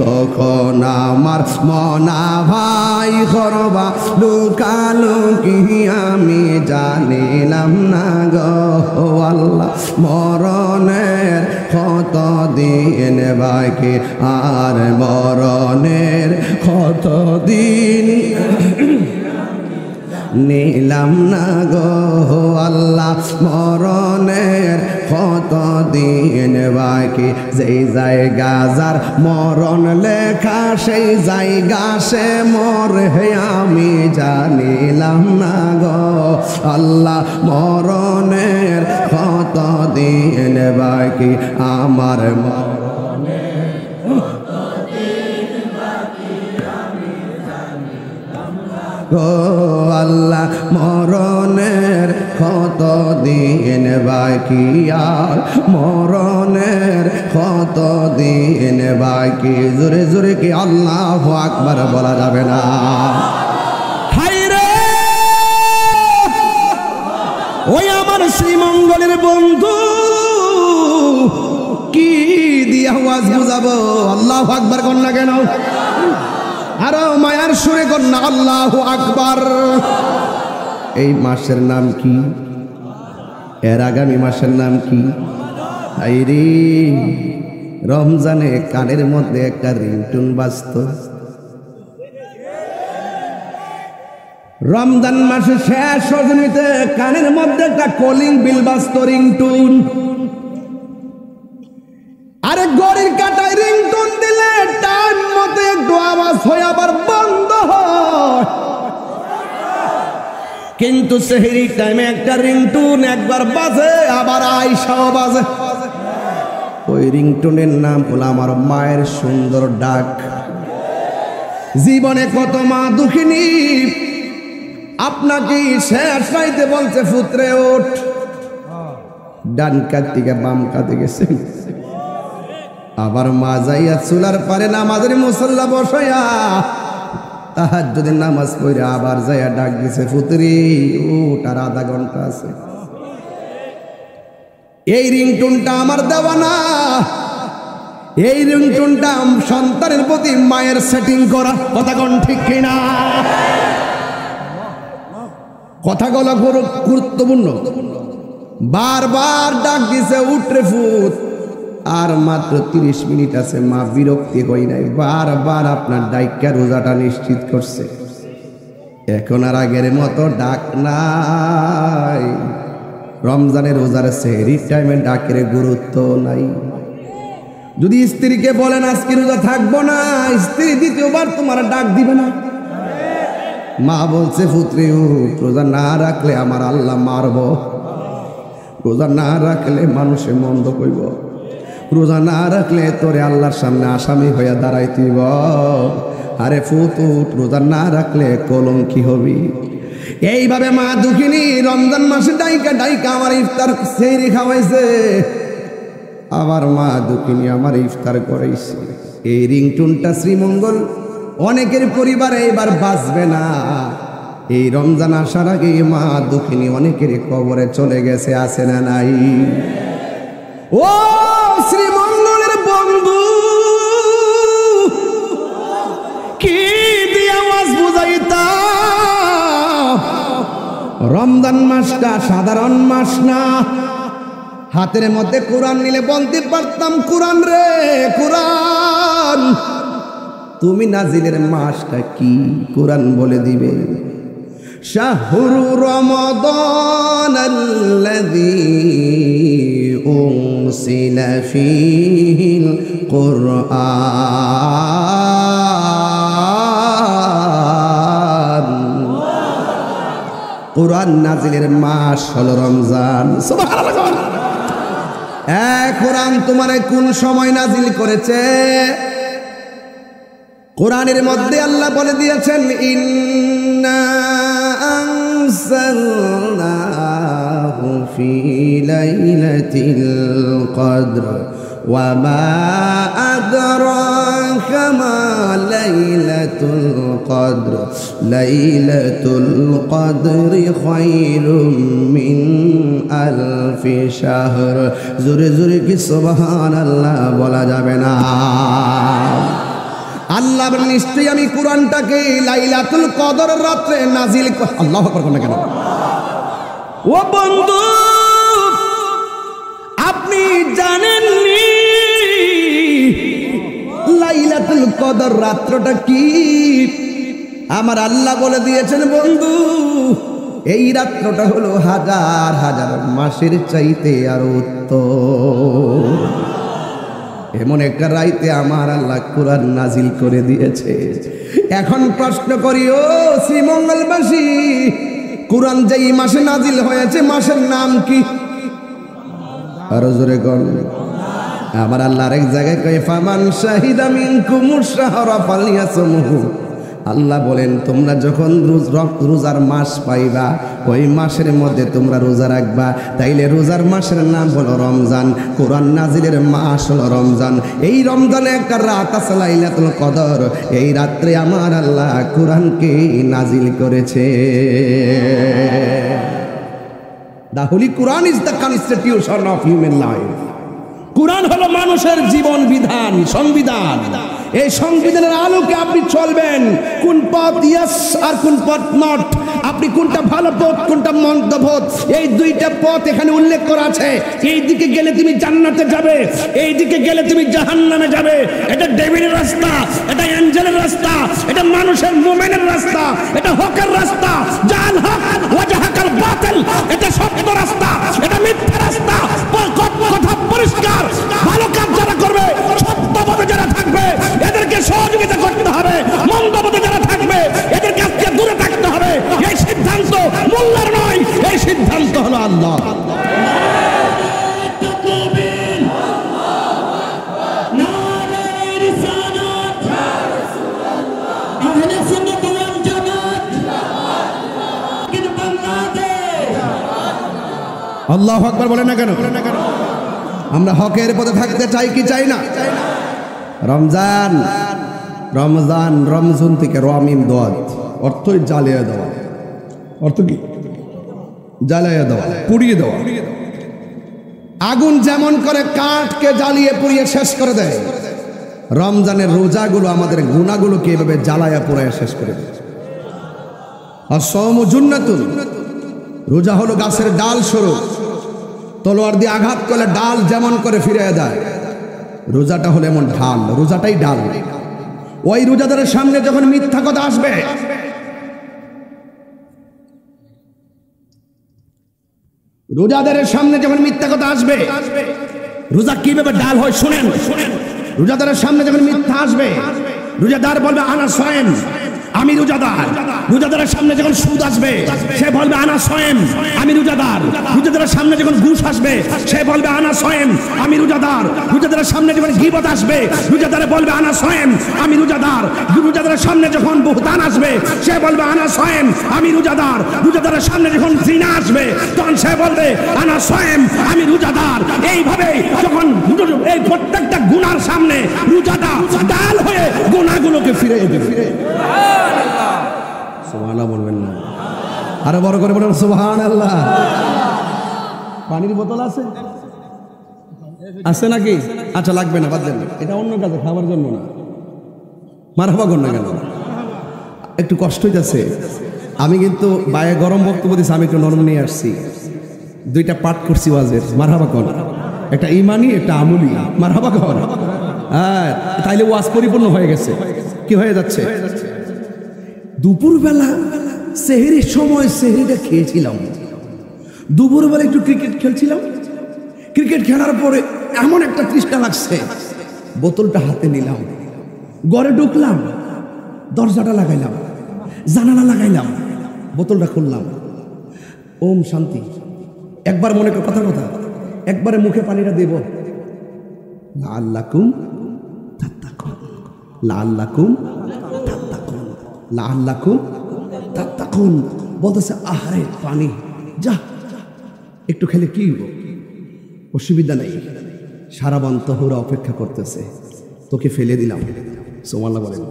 তখন আমার মনা ভাই করবা লুকালুকি আমি জানিলাম না গো আল্লাহ মরণের কত দিন বাকি, আর মরণের কত দিন নিলাম না গো আল্লাহ মরণের কত দিন বাকি। যেই জায়গা যার মরণ লেখা সেই জায়গা সে মরে আমি জানিলাম না গো আল্লাহ মরণের কত দিন বাকি, আমার মরণের গো আল্লাহ মরণের কত দিন বাকি, আর মরণের কত দিন বাকি। জোরে জোরে কি আল্লাহু আকবার বলা যাবে না? হায়রে ওই আমার শ্রীমঙ্গলের বন্ধু কি দিয়া ওয়াজ বুঝাবো? আল্লাহু আকবার কর না কেন? আরো মায়ার সুরে কন্যা আল্লাহু আকবার। এই মাসের নাম কি? এর আগামী মাসের নাম কি? আইরে রমজানে কানের মধ্যে একটা রিংটুন বাজত। রমজান মাসে শেষ রজনীতে কানের মধ্যে একটা কলিং বিল বাজত, রিংটুন। আরে গড়ির কাটায় রিংটুন দিলে টাইম মতো একটু আওয়াজ হয়ে আবার বন্ধ হয়, কিন্তু সেহরি টাইমে একটা রিংটুন একবার বাজে আবার আইসাও বাজে। ওই রিংটুনের নাম হলো আমার মায়ের সুন্দর ডাক। জীবনে কত মা দুঃখিনী আপনাকে শেষ রাইতে বলছে পুত্রে ওঠ, ডান কাত থেকে বাম কাতে গেছে, আবার মা যাইয়া চুলার পারে নামাজের মুসল্লা বসাইয়া তাহাজ্জুদের নামাজ পড়ে আবার যাইয়া ডাক দিছে পুত্রি ওঠ, আর আধা ঘন্টা আছে। এই রিংটুনটা আমার দেওয়া না, এই রিংটুনটা সন্তানের প্রতি মায়ের সেটিং করা। কথা কোন ঠিক কিনা? কথাগুলো গুরুত্বপূর্ণ। বারবার ডাক দিছে উঠরে ফুট, আর মাত্র 30 মিনিট আছে, মা বিরক্তি হই নাই, বারবার আপনার ডাইকা রোজাটা নিশ্চিত করছে। এখন আর আগের মতো ডাক নাই, রমজানের রোজার সেহরির টাইমে ডাকের গুরুত্ব নাই। যদি স্ত্রীকে বলেন আজকে রোজা থাকবো না, স্ত্রী দ্বিতীয়বার তোমার ডাক দিবে না। মা বলছে পুত্রী রোজা না রাখলে আমার আল্লাহ মারব, রোজা না রাখলে মানুষে মন্দ কইব, রোজা না রাখলে তোরে আল্লাহর সামনে আসামি হইয়া দাঁড়াইতিব। আরে ফুতুট রোজা না রাখলে কলঙ্কি হবি। এইভাবে মা দুঃখিনী রমজান মাসে ডাইকা ডাইকা আমার ইফতার সেহরি খাওয়াইছে, আবার মা দুঃখিনী আমার ইফতার করাইছে। এই রিংটুনটা শ্রীমঙ্গল অনেকের পরিবারে এবার বাঁচবে না। এই রমজান আসার আগে মা দুঃখিনী অনেকের কবরে চলে গেছে, আছে না নাই? ও শ্রীমঙ্গলের বন্ধু রমজান মাসটা সাধারণ মাস না। হাতের মধ্যে কোরআন নিলে বলতে পারতাম, কোরআন রে কোরআন, তুমি নাজিলের মাসটা কি? কোরআন বলে দিবে, শাহরু রমাদানাল্লাযী উনসিলা ফীহিল কুরআন। কোরআন নাজিলের মাস হলো রমজান। সুবহানাল্লাহ। কোরআন তোমারে কোন সময় নাজিল করেছে? কোরআনের মধ্যে আল্লাহ বলে দিয়েছেন, ইন্না আনজালনাহু ফি লাইলাতিল কদর ওয়া মা আদরাকা মা লাইলাতুল কদর লাইলাতুল কদরি খায়রুম মিন আলফি শাহর। জোরে জোরে কি সুবহানাল্লাহ বলা যাবে না? আল্লাহ বলেন, নিশ্চয়ই আমি কোরআনটাকে লাইলাতুল কদর রাতে নাজিল। আল্লাহু আকবার না কেন? ও বন্ধু, আপনি জানেননি লাইলাতুল কদর রাতটা কি? আমার আল্লাহ বলে দিয়েছেন, বন্ধু এই রাতটা হলো হাজার হাজার মাসের চাইতে আরো উত্তম। এমন একটা রাইতে আমার আল্লাহ কোরআন নাজিল করে দিয়েছে। এখন প্রশ্ন করি, ও শ্রীমঙ্গলবাসী, কোরআন যেই মাসে নাজিল হয়েছে মাসের নাম কি? আরো জোরে গণ। আমার আল্লাহ আরেক জায়গায় কয়, ফামান শাহিদা মিনকুমুশ শাহরা ফালইয়াসমহু। আল্লাহ বলেন, তোমরা যখন রোজার মাস পাইবা ওই মাসের মধ্যে তোমরা রোজা রাখবা। তাইলে রোজার মাসের নাম হলো রমজান, কোরআন নাজিলের মাস হলো রমজান। এই রমজানে একটা রাত আছে লাইলাতুল কদর, এই রাত্রে আমার আল্লাহ কোরআনকে নাজিল করেছে। The Holy Quran is the constitution of human life. কোরআন হলো মানুষের জীবন বিধান, সংবিধান। এই সংবিধানের আলোকে আপনি চলবেন। কোন পথ ইয়েস আর কোন পথ নট, আপনি কোনটা ভালো পথ কোনটা মন্দ পথ, এই দুইটা পথ এখানে উল্লেখ করা আছে। এই দিকে গেলে তুমি জান্নাতে যাবে, এই দিকে গেলে তুমি জাহান্নামে যাবে। এটা ডেভিলের রাস্তা, এটা অ্যাঞ্জেলের রাস্তা, এটা মানুষের মুমিনের রাস্তা, এটা হকের রাস্তা। জাল হক ওয়াজহাকাল বাতিল, এটা সত্য রাস্তা, এটা মিথ্যা রাস্তা। কথা পরিষ্কার। ভালো কাজ যারা করবে, সত্য পথে যারা থাকবে, এদেরকে সহযোগিতা করতে হবে। মন্দ পথে যারা থাকবে, এদের কাছ থেকে দূরে থাকতে হবে। এই সিদ্ধান্ত মোল্লার নয়, এই সিদ্ধান্ত হলো আল্লাহ। আল্লাহু আকবার বলেন না কেন? আমরা হকের পথে থাকতে চাই কি চাই না? রমজান, রমজান রমজান থেকে রমিম দোয়াত, অর্থই জ্বালিয়ে দেওয়া। অর্থ কি? জ্বালিয়ে দেওয়া, পুড়িয়ে দেওয়া। আগুন যেমন করে কাঠকে জ্বালিয়ে পুড়িয়ে শেষ করে দেয়, রমজানের রোজাগুলো আমাদের গুনাহগুলোকে এভাবে জ্বালায়া পুড়ায় শেষ করে দেয়। আসসাওমু জুন্নাতুন, রোজা হলো গাছের ডাল স্বরূপ। তলোয়ার দিয়ে আঘাত করলে ডাল যেমন করে ফিরে যায়, রোজাটা হলো এমন ঢাল, রোজাটাই ডাল। ওই রোজাদারের সামনে যখন মিথ্যা কথা আসবে, রোজাদারের সামনে যখন মিথ্যা কথা আসবে, রোজা কিভাবে ডাল হয় শুনেন। রোজাদারের সামনে যখন মিথ্যা আসবে, রোজাদার বলবে আনা সায়েম, আমি রোজাদার। রোজাদারের সামনে যখন সুদ আসবে, সে বলবে আনা সায়েম, আমি রোজাদার। রোজাদারের সামনে যখন ঘুষ আসবে, সে বলবে আনা সায়েম, আমি রোজাদার। রোজাদারের সামনে যখন গীবত আসবে, রোজাদারে বলবে আনা সায়েম, আমি রোজাদার। রোজাদারের সামনে যখন বুহতান আসবে, সে বলবে আনা সায়েম, আমি রোজাদার। রোজাদারের সামনে যখন জিনা আসবে, তখন সে বলবে আনা সায়েম, আমি রোজাদার। এইভাবে যখন এই প্রত্যেকটা গুনার সামনে রোজাটা ডাল হয়ে গুনাহগুলোকে ফিরে দেবে। সুবহানাল্লাহ বলবেন না? আরো বড় করে বলেন সুবহানাল্লাহ। পানির বোতল আছে? আছে নাকি? আচ্ছা লাগবে না, বাদ দেন। এটা অন্য কাজে, খাবার জন্য না। মারহাবা করুন না কেন? একটু কষ্ট হইতেছে। আমি কিন্তু বায়ে গরম বক্তব্য দিচ্ছি, আমি একটু নরম নিয়ে আসছি। দুইটা পাঠ করছি ওয়াজের, মারহাবা কর। একটা ইমানি, একটা আমলি, মারহাবা কর। হ্যাঁ, তাইলে ওয়াজ পরিপূর্ণ হয়ে গেছে। কি হয়ে যাচ্ছে? দুপুরবেলা সেহরির সময় সেহরিটা খেয়েছিলাম। দুপুরবেলা একটু ক্রিকেট খেলছিলাম। ক্রিকেট খেলার পরে এমন একটা তৃষ্ণা লাগছে, বোতলটা হাতে নিলাম, ঘরে ঢুকলাম, দরজাটা লাগাইলাম, জানালা লাগাইলাম, বোতলটা খুললাম। ওম শান্তি। একবার মনে কর, কথা একবারে মুখে পানিটা দেব, লাআল্লাকুম তাত্তাকুন, লাআল্লাকুম তাত্তাকুন, লাআল্লাকুম তাত্তাকুন। বলতেছে আহারে পানি, যা একটু খেলে কি হইব, অসুবিধা নেই। সারাবান তহুরা অপেক্ষা করতেছে, তোকে ফেলে দিলাম। সুবহানাল্লাহ বলেন।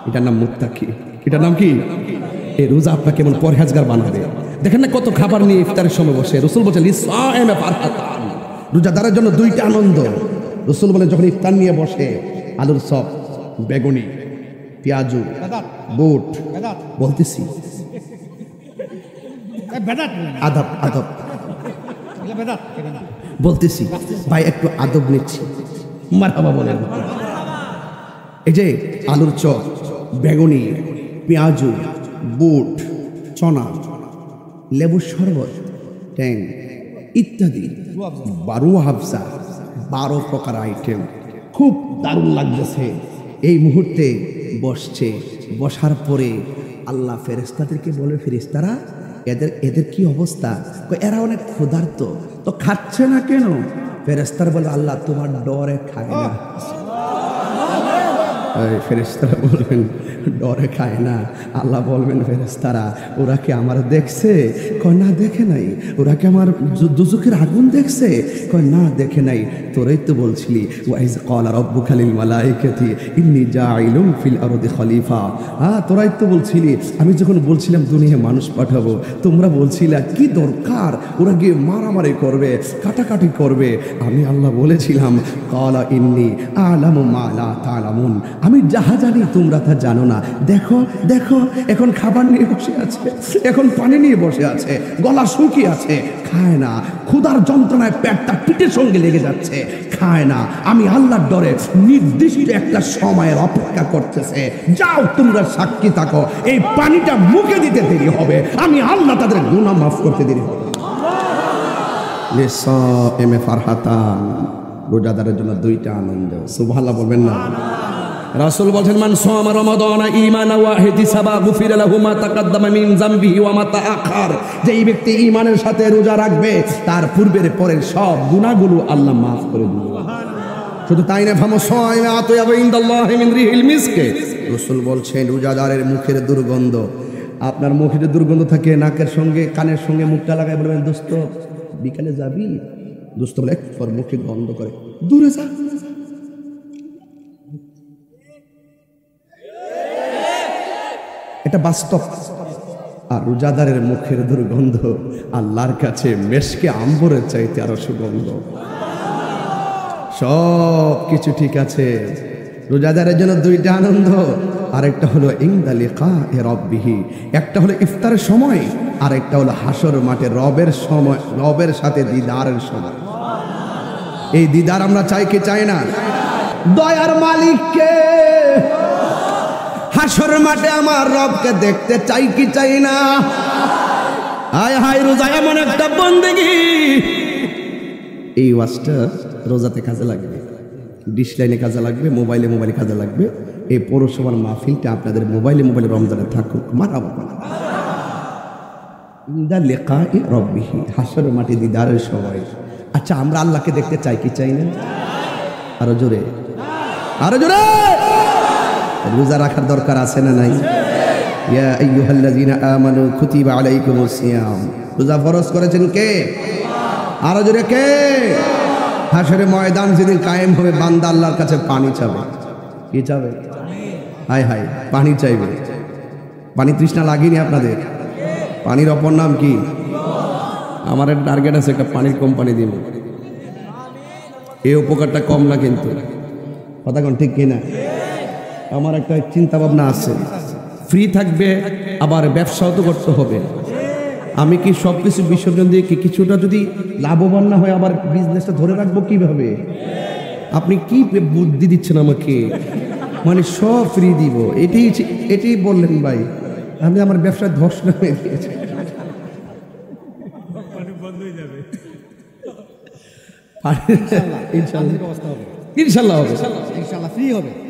এটার নাম মুত্তাকি। এটার নাম কি? এই রোজা আপনাকে কেমন পরহেজগার বানাবে। দেখেন না কত খাবার নিয়ে ইফতারের সময় বসে। রাসূল বলেন লিসাইমে ফারহাতান, রোজাদারের জন্য দুইটা আনন্দ। রাসূল বলেন যখন ইফতার নিয়ে বসে, আলুর চপ, বেগুনি, পেঁয়াজু, বুট, বলতেছি আদব আদব বলতেছি, ভাই একটু আদব নিচ্ছি, মারহাবা বলেন। এই যে আলুর চপ, বেগুনি, পেঁয়াজু, বুট, চনা, লেবুর শরবত, ট্যাং ইত্যাদি 12 হাফসা, 12 প্রকার আইটেম, খুব দারুণ লাগতেছে। এই মুহূর্তে বসছে, বসার পরে আল্লাহ ফেরেশতাদেরকে বলে, ফেরেশতারা এদের কি অবস্থা? এরা অনেক ক্ষুধার্ত, তো খাচ্ছে না কেন? ফেরেশতারা বলে, আল্লাহ তোমার ডরে খায় না। ফেরেশতারা বলবেন ডরে খায় না। আল্লাহ বলবেন, ফেরেশতারা ওরা কি আমার দেখছে? কয় না দেখে নাই। ওরা কি আমার দুজকের আগুন দেখছে? কয় না দেখে নাই। তোরাই তো বলছিলি ওয়াইজ ক্বালা রাব্বুকা লিল মালাইকাতি ইন্নী জাইলুন ফিল আরদি খলিফা। হ্যাঁ, তোরাই তো বলছিলি, আমি যখন বলছিলাম দুনিয়ায় মানুষ পাঠাবো, তোমরা বলছিলে কি দরকার, ওরা গিয়ে মারামারি করবে, কাটাকাটি করবে। আমি আল্লাহ বলেছিলাম ক্বালা ইন্নী আ'লামু মা লা তা'লামুন, আমি যাহা জানি তোমরা তা জানো না। দেখো দেখো, এখন খাবার নিয়ে বসে আছে, এখন পানি নিয়ে বসে আছে, গলা শুকিয়ে আছে, খায় না। ক্ষুধার যন্ত্রণায় পেটটা পিঠের সঙ্গে লেগে যাচ্ছে, খায় না। আমি আল্লাহর ডরে নির্দিষ্ট একটা সময়ের অপেক্ষা করতেছে। যাও তোমরা সাক্ষী থাকো, এই পানিটা মুখে দিতে দেরি হবে, আমি আল্লাহ তাদের গুনাহ মাফ করতে দেরি হবে। লিসাইমে ফারহাতান, রোজাদারের জন্য দুইটা আনন্দ। সুবহানাল্লাহ বলবেন না? রাসূল বলেন, মান সামা রমাদান ঈমানান ওয়া ইহতিসাবা গুফিরা লাহু মা তাকাদ্দামা মিন যামবিহি ওয়া মা তাআখার। যেই ব্যক্তি ঈমানের সাথে রোজা রাখবে, তার পূর্বের পরের সব গুনাহগুলো আল্লাহ maaf করে দিবেন। সুবহানাল্লাহ। শুধু তাই না, ফামা সাইমা আতয়াবা ইনদাল্লাহি মিন রিহিল মিসকে। রাসূল বলছেন, রোজাদারের মুখের দুর্গন্ধ, আপনার মুখের দুর্গন্ধ থাকে, নাকের সঙ্গে কানের সঙ্গে মুখটা লাগায় বলবেন, দোস্ত বিকালে যাবি? দোস্ত বলে একবার মুখে গন্ধ করে, দূরে যা। এটা বাস্তব। আর রোজাদারের মুখের দুর্গন্ধ আল্লাহর কাছে মেশকে আম্বরের চাইতে আরো সুগন্ধ। সব কিছু ঠিক আছে। রোজাদারের জন্য দুইটা আনন্দ, আরেকটা হলো ইনদা লিকায়ে রাব্বিহি, একটা হলো ইফতারের সময়, আর একটা হলো হাসর মাঠে রবের সময়, রবের সাথে দিদারের সময়। এই দিদার আমরা চাই কি চাই না? দয়ার মালিককে, হাসর মাঠে আমার রবকে দেখতে চাই কি চাই না? হায় হায়, রোজা এমন একটা বন্দেগী। এই ওয়াজটা রোজাতে কাজে লাগবে, ডিশ লাইনে কাজে লাগবে, মোবাইলে কাজে লাগবে। এই পৌরসভার মাহফিলটা আপনাদের মোবাইলে রমজানে থাকুক। মারহাবা। ইনদা লিকায়ে রাব্বিহি, হাসর মাঠে দিদারের সময়। আচ্ছা, আমরা আল্লাহকে দেখতে চাই কি চাই না? আরো জোরে, আরো জোরে। রোজা রাখার দরকার আছে না নাই? ইয়া আইয়ুহাল্লাযীনা আমানু কুতিবা আলাইকুমুস সিয়াম, রোজা ফরজ করেছেন কে? আরো জোরে কে? হাসরের ময়দান যেদিন কায়েম হবে, বান্দা আল্লাহর কাছে পানি চাবে। কি চাবে? হায় হায়, পানি চাইবে। পানি তৃষ্ণা লাগেনি আপনাদের? পানির অপর নাম কি? আমার একটা টার্গেট আছে, একটা পানির কোম্পানি দিব। এই উপকারটা কম না কিন্তু, কথা কোন ঠিক কিনা? আমার একটা চিন্তা ভাবনা আছে, ফ্রি থাকবে, আবার ব্যবসাও তো করতে হবে। আমি কি সব কিছু বিসর্জন দিয়ে কি কিছুটা যদি লাভবান না হয় আবার বিজনেসটা ধরে রাখবো কিভাবে? আপনি কি বুদ্ধি দিচ্ছেন আমাকে, মানে সব ফ্রি দিব, এটাই বললেন ভাই। আমি আমার ব্যবসায় ধস নামে দিয়েছি। ইনশাল্লাহ হবে,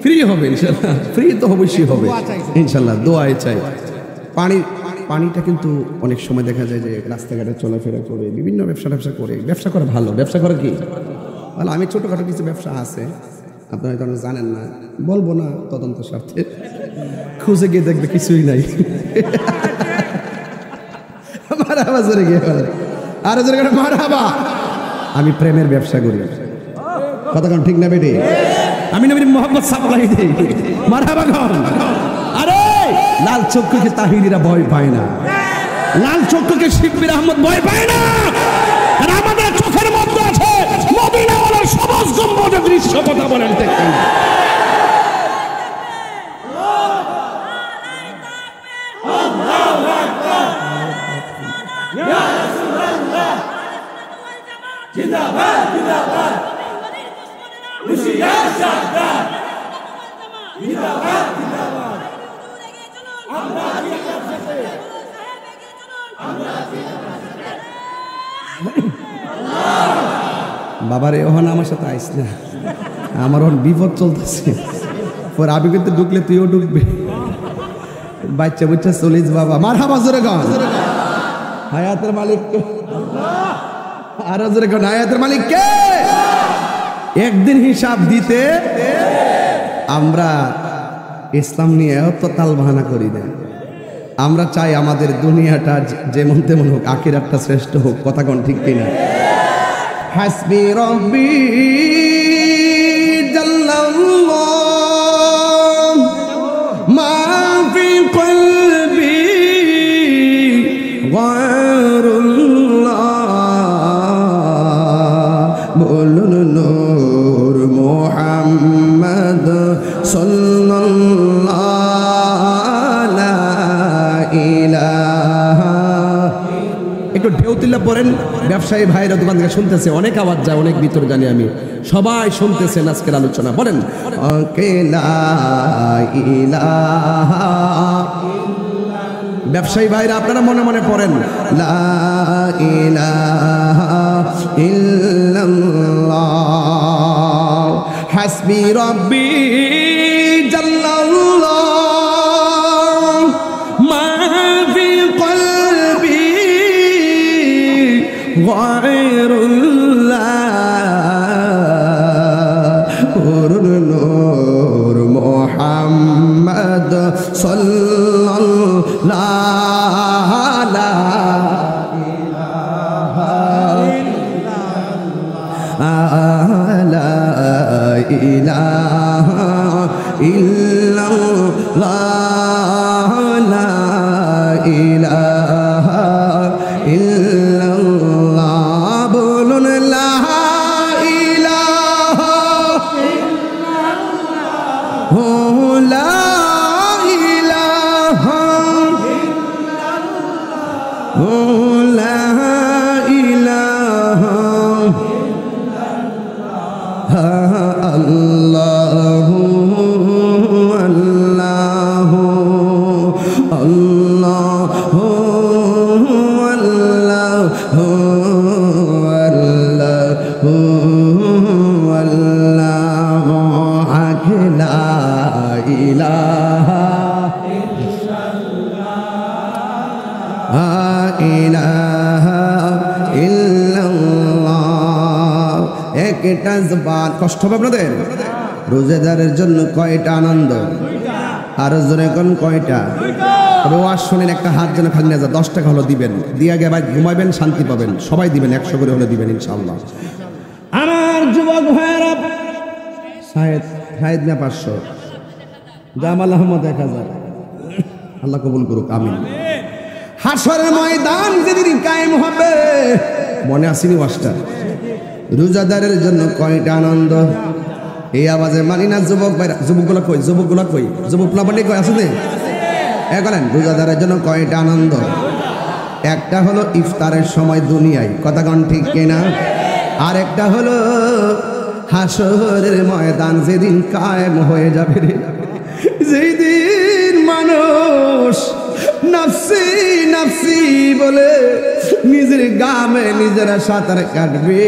ফ্রি হবে ইনশাল্লাহ, ফ্রি তো অবশ্যই হবে ইনশাল্লাহ, দোয়ায় চাই। পানিটা কিন্তু অনেক সময় দেখা যায় যে রাস্তাঘাটে চলাফেরা করে বিভিন্ন ব্যবসা করে, ব্যবসা করা ভালো, ব্যবসা করা কি ভালো। আমি ছোটোখাটো কিছু ব্যবসা আছে, আপনারা হয়তো জানেন না, বলবো না তদন্ত স্বার্থে, খুঁজে গিয়ে দেখবে কিছুই নাই। মারহাবা জোরে গিয়ে আরো জোরে করে মারহাবা। আমি প্রেমের ব্যবসা করি, কতক্ষণ ঠিক না বেটি? আমি নবী মোহাম্মদ সাল্লাল্লাহু আলাইহি মারহাবা কর। আরে লাল চক্ষুকে তাহিরিরা ভয় পায় না, লাল চক্ষুকে শিববির আহমদ ভয় পায় না। আর আমাদের চোখের মধ্যে আছে মদিনাওয়ালার সবুজ গম্বুজের দৃশ্য, কথা বলেন ঠিক না? জিন্দাবাদ জিন্দাবাদ হুশিয়ার সাবধান জিন্দাবাদ জিন্দাবাদ আমরা জিন্দাবাদ সাথে আমরা জিন্দাবাদ বাবারে ওখানে আমার সাথে আইস না, আমার ওখানে বিপদ চলতেছে। পর আমি কিন্তু ঢুকলে তুইও ঢুকবে, বাচ্চা বুচ্চা চলিস বাবা। মারহাবা জোরে গান। হায়াতের মালিক আরো জোরে গান, হায়াতের মালিক কে? একদিন হিসাব দিতে আমরা ইসলাম নিয়ে এত তাল বাহানা করি না। আমরা চাই আমাদের দুনিয়াটা যেমন তেমন হোক, আখিরাতটা শ্রেষ্ঠ হোক, কথা কোন ঠিক কিনা? হাসবি রব্বি জাল্লাল্লাহ মা ফি কলবি গায়রুল্লাহ, বলুন নূর মুহাম্মদ সাল্লাল্লাহু লা ইলাহা। একটু ঢেউতিল্লা পড়েন, ব্যবসায়ী ভাইরা দোকান থেকে শুনতেছে, অনেক আওয়াজ যায়, অনেক ভিতর জানি আমি, সবাই শুনতেছেন আজকের আলোচনা। বলেন ব্যবসায়ী ভাইরা আপনারা মনে মনে পড়েন লা ইলাহা ইল্লাল্লাহ হাসবি রব্বি জাল্লাল্লাহ মা ফি কলবি গায়রুল্লাহ নূর মুহাম্মদ সাল্লাল্লাহু লা ইলাহা ইল্লাল্লাহ লা ইলাহা ইল্লাল্লাহ, বলুন লা ইলাহা ইল্লাল্লাহ লা ইলাহা ইল্লাল্লাহ লা ইলাহা আল্লাহু আল্লাহু আল্লাহু আল্লাহু আল্লাহু আল্লাহু লা ইলাহা ইল্লাল্লাহ। একটা জবান, কষ্ট হবে আপনাদের? রোজাদারের জন্য কয়টা আনন্দ? আরো জোরে কোন কয়টা? রোয়াজ শুনেন, একটা হাত যেন খালি না যায়, 10 টাকা হলো দিবেন, দিয়ে আগে ভাই ঘুমাইবেন, শান্তি পাবেন, সবাই দিবেন, 100 করে হলে দিবেন ইনশাআল্লাহ। আমার যুবক ভাইয়েরা, শাহেদ না 500, জামাল আহমদ 1000, আল্লাহ কবুল করুক, আমিন। হাসরের ময়দান যেদিন কায়েম হবে, মনে আসেনি ওয়াজটা? রোজাদারের জন্য কয়টা আনন্দ? এই আওয়াজে মানি না যুবক ভাইরা? যুবকগুলা কই? যুবকগুলা কই? যুবক প্লাবনী কই? আছে বলেন রোজাদারের জন্য কয়টা আনন্দ? একটা হলো ইফতারের সময় দুনিয়ায়, কথা কোন ঠিক কিনা? আর একটা হলো হাসরের ময়দান যেদিন কায়েম হয়ে যাবে রে, যেই দিন মানুষ নাফসি নাফসি বলে নিজের গামে নিজেরা সাঁতার কাটবে,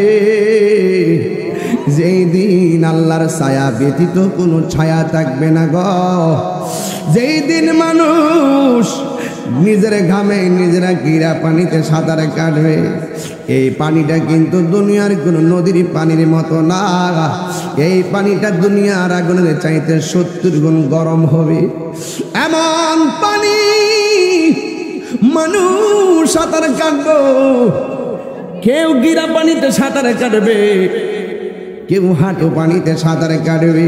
যেই দিন আল্লাহর ছায়া ব্যতীত কোনো ছায়া থাকবে না গো, যেই দিন মানুষ নিজের ঘামে নিজেরা গিরা পানিতে সাঁতার কাটবে, এই পানিটা কিন্তু দুনিয়ার কোনো নদীর পানির মতো না, এই পানিটা দুনিয়ার আগুনের চাইতে 70 গুণ গরম হবে। এমন পানি মানুষ সাঁতার কাটবো, কেউ গিরা পানিতে সাঁতার কাটবে, কেউ হাঁটু পানিতে সাঁতার কাটবে,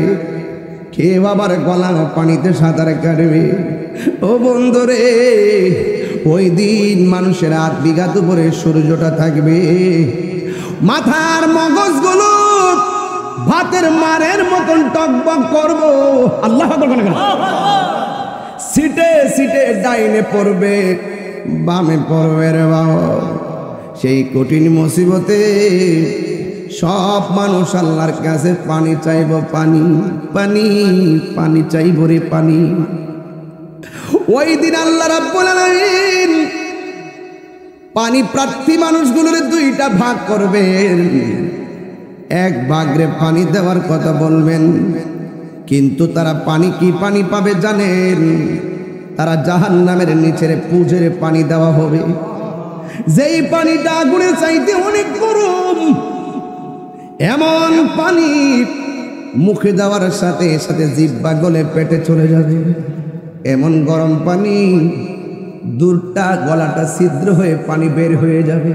কেউ আবার গলা পানিতে সাঁতার কাটবে। ও বন্ধুরে, ওই দিন মানুষের 8 বিঘা উপরে সূর্যটা থাকবে, মাথার মগজগুলো ভাতের মারের মতন টকবক করব। আল্লাহ সিটে সিটে ডাইনে পড়বে বামে পড়বে রে বাবা। সেই কঠিন মুসিবতে সব মানুষ আল্লাহর কাছে পানি চাইব, পানি পানি পানি চাইব রে পানি। ওই দিন আল্লাহ রাব্বুল আলামিন পানি প্রার্থী মানুষগুলোর 2টা ভাগ করবেন, এক ভাগরে পানি দেওয়ার কথা বলবেন, কিন্তু তারা পানি কি পানি পাবে জানেন? তারা জাহান্নামের নিচের পুজের পানি দেওয়া হবে, যেই পানিটা আগুনের চাইতে অনেক গরম। এমন পানি মুখে দেওয়ার সাথে সাথে জিহ্বা গলে পেটে চলে যাবে, এমন গরম পানি দুধটা গলাটা ছিদ্র হয়ে পানি বের হয়ে যাবে।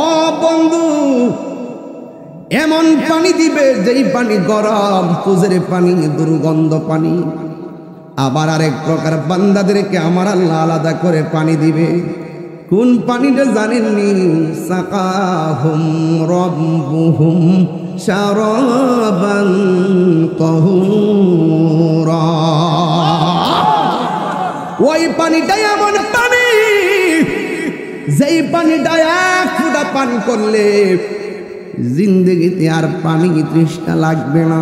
ও বন্ধু, এমন পানি দিবে যেই পানি গরম, পুজের পানি, দুর্গন্ধ পানি। আবার আরেক প্রকার বান্দাদেরকে আমার আল্লাহ আলাদা করে পানি দিবে, কোন পানিটা জানেননি? সাকাহুম রাব্বুহুম শারাবান তাহুরা। ওই পানিটাই এমন পানি, যেই পানিটা এক ফোঁটা পান করলে জিন্দেগিতে আর পানি তৃষ্ণা লাগবে না।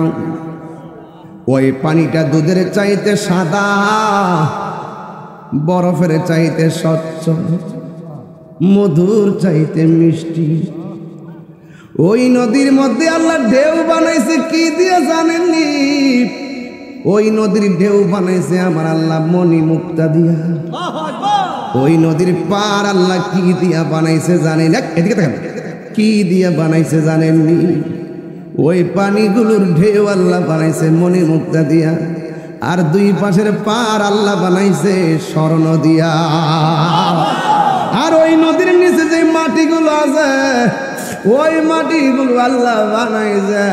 ওই পানিটা দুধের চাইতে সাদা, বরফের চাইতে স্বচ্ছ, মধুর চাইতে মিষ্টি। ওই নদীর মধ্যে আল্লাহ ঢেউ বানাইছে কি দিয়ে জানেননি? ওই নদীর ঢেউ বানাইছে আমার আল্লাহ মণি মুক্তা দিয়া। ওই নদীর পার আল্লাহ কি দিয়া বানাইছে জানেন? এদিকে দেখেন, কি দিয়া বানাইছে জানেননি? ওই পানিগুলোর ঢেউ আল্লাহ বানাইছে মণি মুক্তা দিয়া, আর 2 পাশের পার আল্লাহ বানাইছে স্বর্ণ দিয়া। আর ওই নদীর নিচে যে মাটিগুলো আছে, ওই মাটিগুলো আল্লাহ বানাইছে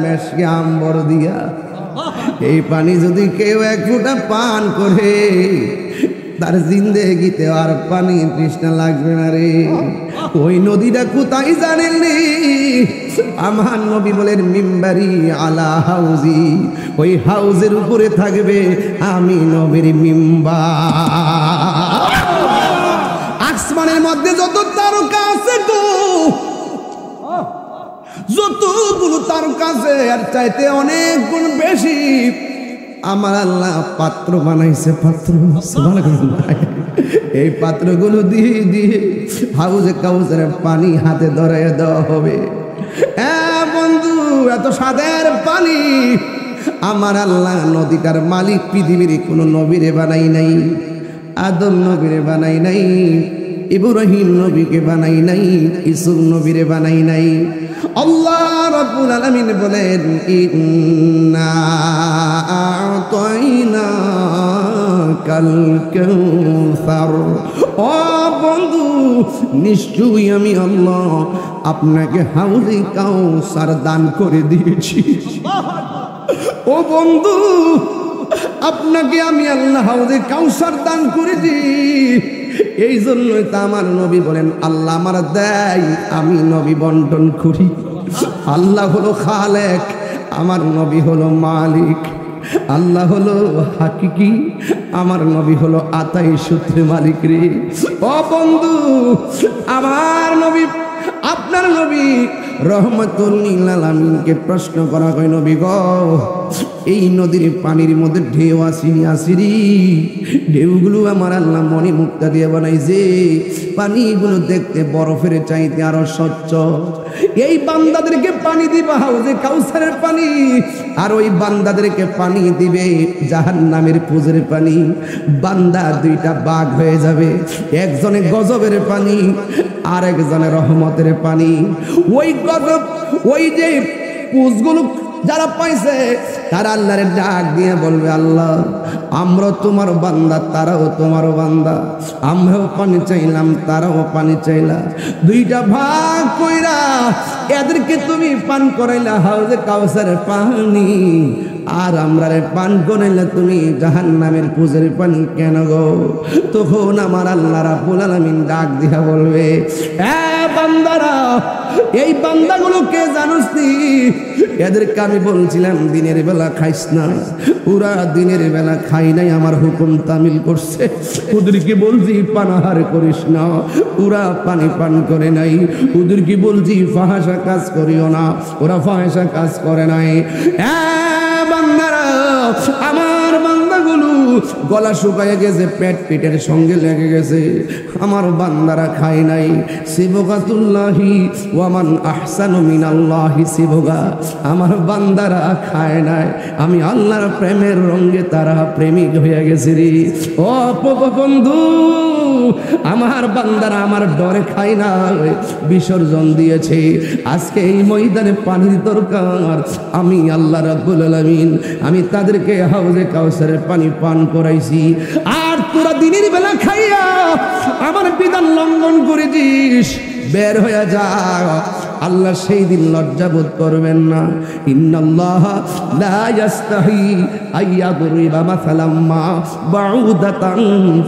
মেশকে আম্বর দিয়া। এই পানি যদি কেউ 1 ফোঁটা পান করে, তার জিন্দেগিতে আর পানি তৃষ্ণা লাগবে না রে। ওই নদীটা কোথায় জানেননি? আমার নবী বলেন মিম্বারি আলা হাউজি, ওই হাউজের উপরে থাকবে আমি নবীর মিম্বার। আসমানের মধ্যে যত তারকা আছে গো, যতগুলো তারকা আছে আর চাইতে অনেক গুণ বেশি আমার আল্লাহ পাত্র বানাইছে, পাত্র। এই পাত্রগুলো দিয়ে দিয়ে হাউজে কাউজের পানি হাতে ধরাইয়া দেওয়া হবে। হ্যাঁ বন্ধু, এত স্বাদের পানি আমার আল্লাহ নদীটার মালিক পৃথিবীর কোনো নবীরে বানাই নাই, আদম নবীরে বানাই নাই, ইব্রাহিম নবীকে বানাই নাই, ইসুফ নবীরে বানাই নাই। আল্লাহ রাব্বুল আলামিন বলেন ইন্না আ'তাইনাকাল কাউসার। ও বন্ধু, নিশ্চয়ই আমি আল্লাহ আপনাকে হাউজে কাউসার দান করে দিয়েছি। ও বন্ধু, আপনাকে আমি আল্লাহ হাউজে কাউসার দান করেছি। এই জন্যই তো আমার নবী বলেন আল্লাহ আমার দেয়, আমি নবী বন্টন করি। আল্লাহ হলো খালেক, আমার নবী হলো মালিক। আল্লাহ হলো হাকিকি, আমার নবী হলো আতাই সূত্রে মালিক রে। ও বন্ধু, আমার নবী, আপনার নবী রহমাতুল লিল আলামিনকে প্রশ্ন করা হয়, নবী গো, এই নদীর পানির মধ্যে ঢেউ আসিরি, ঢেউগুলো আমার আল্লাহ মনি মুক্তা দিয়ে বানাইছে, পানিগুলো দেখতে বরফের চাইতে আরো স্বচ্ছ। এই বান্দাদেরকে পানি দিবা হাউজে কাউসারের পানি, আর ওই বান্দাদেরকে পানি দিবে জাহান্নামের পুজের পানি। বান্দা দুইটা বাঘ হয়ে যাবে, একজনে গজবের পানি আর একজনে রহমতের পানি। ওই গজব, ওই যে পুজগুলো যারা পাইছে তারা আল্লাহরে ডাক দিয়ে বলবে, আল্লাহ আমরা তোমার বান্দা, তারাও তোমার বান্দা, আমরাও পানি চাইলাম, তারাও পানি চাইলা, দুইটা ভাগ কইরা এদেরকে তুমি পান করাইলা হাউজে কাউসারের পানি, আর আমরা পান করাইলা তুমি জাহান্নামের পুজের পানি কেন গো? তখন আমার আল্লাহ রাব্বুল আলামিন ডাক দিয়া বলবে, এ বান্দারা, এই বান্দাগুলোকে জানোস নি? এদেরকে আমি বলছিলাম দিনের বেলা খাইস না, পুরা দিনের বেলা খাই নাই, আমার হুকুম তামিল করছে। ওদেরকে বলছি পানাহার করিস না, পুরা পানি পান করে নাই। ওদেরকে বলছি ফাহাসা কাজ করিও না, ওরা ফাহাসা কাজ করে নাই। বান্দারা, আমার বান্দাগুলো গলা শুকায় গেছে, পেট পেটের সঙ্গে লেগে গেছে, আমার বান্দারা খায় নাই। সিবগাতুল্লাহি ওয়া মান আহসানু মিনাল্লাহি সিবগা, আমার বান্দারা খায় নাই, আমি আল্লাহর প্রেমের রঙে তারা প্রেমিক হয়ে গেছে রে। ও বন্ধু, আমার বান্দারা আমার ডরে খায় না, বিসর্জন দিয়েছে। আজকে এই ময়দানে পানির দরকার, আমি আল্লাহ রাব্বুল আলামিন আমি তাদেরকে হাউজে কাউসারের পানি পান করাইছি। আর তোরা দিনের বেলা খাইয়া আমার বিধান লঙ্ঘন করেছিস, বের হয়ে যা। আল্লাহ সেই দিন লজ্জাবোধ করবেন না। ইন্নাল্লাহ লা ইস্তাহি আইয়াদরিবা মাসালাম মা বাউদাতান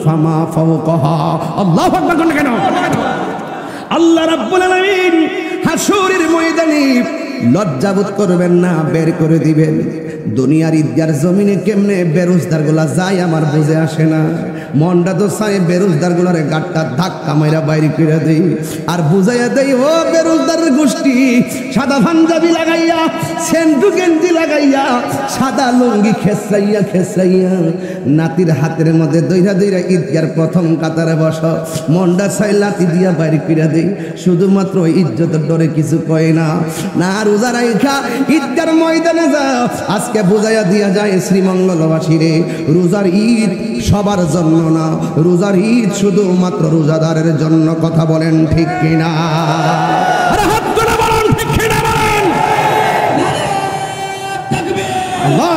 ফামা ফাওকাহা। আল্লাহু আকবার কোন কেন? আল্লাহ রাব্বুল আলামিন হাসরের ময়দানে লজ্জাবোধ করবেন না, বের করে দিবেন। দুনিয়ার ঈদগার জমিনে কেমনে বেরোজদার গুলা যায় আমার বুঝে আসে না। মনটা তো চাই বেরোজদার গুলারে গাটটা ধাক্কা মাইরা বাইরে করে দেই, আর বুঝাইয়া দেই, ও বেরোজদার গোষ্ঠী, সাদা পাঞ্জাবি লাগাইয়া, সেন্টু গেঞ্জি লাগাইয়া, সাদা লুঙ্গি খেসাইয়া খেসাইয়া নাতির হাতের মধ্যে দইরা দইরা ঈদগার প্রথম কাতারে বস। মনটা চাই লাতি দিয়া বাইরে করে দেই, শুধুমাত্র ইজ্জতের ডরে কিছু কয় না। না রোজা রাইখা ঈদগার ময়দানে যাও, আজকে বুঝাইয়া দিয়া যায় শ্রীমঙ্গলবাসী রে, রোজার ঈদ সবার জন্য না, রোজার ঈদ শুধুমাত্র রোজাদারের জন্য। কথা বলেন ঠিক কিনা? আরে হাত তুলে বলেন ঠিক কিনা বলেন। আল্লাহ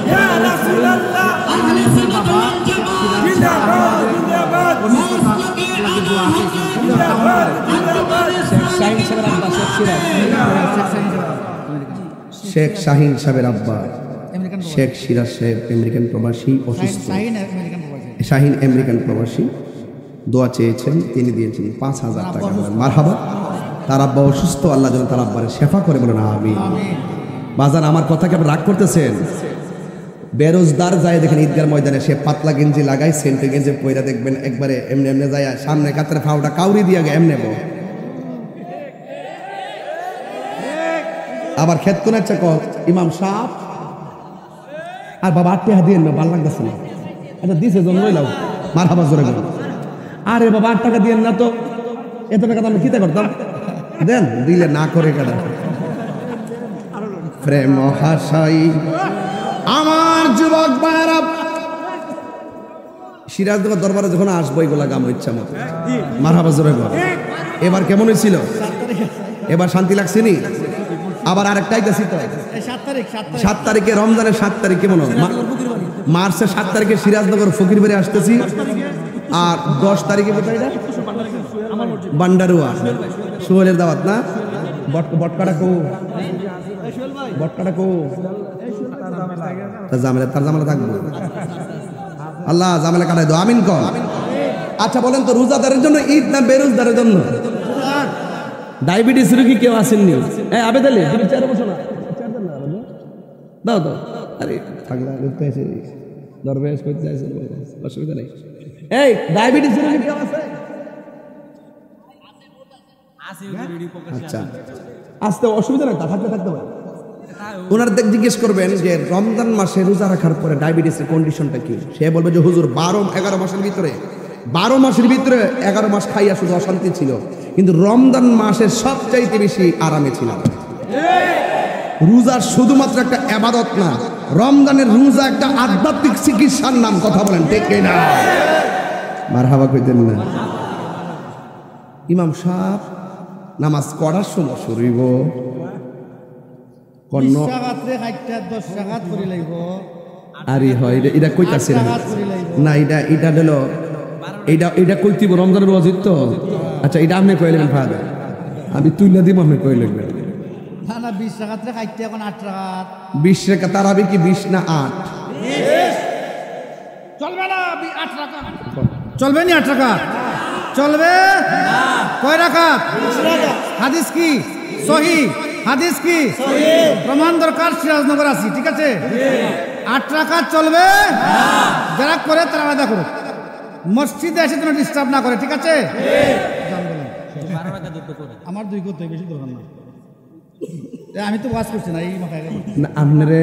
ইয়া রাসূলুল্লাহ, আহলে সুন্নাত ওয়াল জামাত, জিন্দাবাদ জিন্দাবাদ জিন্দাবাদ জিন্দাবাদ। শেখ শাহিন সাহেবের আব্বা শেখ সিরাজ সাহেব আমেরিকান প্রবাসী, অসুস্থ। শাহিন আমেরিকান প্রবাসী, দোয়া চেয়েছেন, তিনি দিয়েছেন 5,000 টাকা। মারহাবা। তার আব্বা অসুস্থ, আল্লাহ যেন তার আব্বারে শেফা করে, বলেন আমিন। বাজান, আমার কথাকে আপনি রাগ করতেছেন? বেরোজদার যায় দেখেন ঈদগার ময়দানে, সে পাতলা গেঞ্জি লাগাই, সেন্টু গেঞ্জি পয়রা দেখবেন একবারে এমনি এমনি যায়, সামনে কাতারে ফাউটা কাউরি দিয়া গে এমনি বো। আবার খেত কোন একটা ইমাম সাহেব, আর বাবা 8 টাকা দিয়ে না, ভালো লাগতেছে না, এটা দিছে জন লইলাও, মারহাবা জোরে বল। আরে বাবা 8 টাকা দিয়ে না তো, এত টাকা তো আমি কিতা করতাম, দেন, দিলে না করে কাটা। প্রেম হাসাই আমার যুবক ভাইরা, সিরাজগঞ্জ দরবারে যখন আসবো এগুলা গাম ইচ্ছা মতো, মারহাবা জোরে বল। এবার কেমন হয়েছিল? এবার শান্তি লাগছে নি? আবার আরেকটাই গেছি তো 7 তারিখে, রমজানের 7 তারিখ, কেমন মার্চের 7 তারিখে সিরাজনগর ফকির বাড়ি আসতেছি, আর 10 তারিখে বান্ডারুয়া সোহেলের দাওয়াত না? বটকাটা কো, বটকাটা কো, তার জামেলা থাকবো। আল্লাহ জামেলা কাটাই দো, আমিন কর। আচ্ছা বলেন তো, রোজাদারের জন্য ঈদ না বেরোজদারের জন্য? ডায়াবেটিস রোগী কেউ আসেননি? আবেদ আলী, তুমি চেয়ারে বসো না, দাও দাও, আরে থাকলা করতে আছে, দরবেশ করতে আছে, অসুবিধা নেই। এই ডায়াবেটিস রোগী কেউ আছে? আচ্ছা আসতে অসুবিধা নাই, থাকতে থাকতে পারে। ওনার জিজ্ঞেস করবেন যে রমজান মাসে রোজা রাখার পরে ডায়াবেটিসের কন্ডিশনটা কি? সে বলবে যে হুজুর 11 মাসের ভিতরে 11 মাস খাইয়া শুধু অশান্তি ছিল, কিন্তু রমজান মাসের সবচাইতে বেশি আরামে ছিল। রোজা শুধুমাত্র একটা ইবাদত না, রমজানের রোজা একটা আধ্যাত্মিক চিকিৎসার নাম। কথা বলেন ঠিক না? মারহাবা কইতেন না? ইমাম সাহেব নামাজ পড়ার সময় শুরু হইব কর্ণ আরে হয় এটা কইতাছে না, এটা দিল এটা কইতিব রমজানের ওয়াজিব তো। আচ্ছা এটা আপনি কইলেন ফাদা, আমি তুইলা দিব, আপনি কইলেন না না 20 টাকাতে খাইতে এখন 8 টাকা। 20 টাকা তারাবি কি 20 না 8? চলবে না 8 টাকা, চলবে না 8 টাকা চলবে না। কয় রাকাত? হাদিস কি সহিহ? হাদিস কি সহিহ? প্রমাণ দরকার, সিরাজনগর আছি, ঠিক আছে? 8 রাকাত চলবে না, যারা করে তারা আলাদা করুক, মসজিদে এসে কোনো ডিস্টার্ব না করে, ঠিক আছে? আমার 2 করতে বেশি দরকার না, আমি তো ওয়াজ করছি না, এই মাথায় না। আপনারে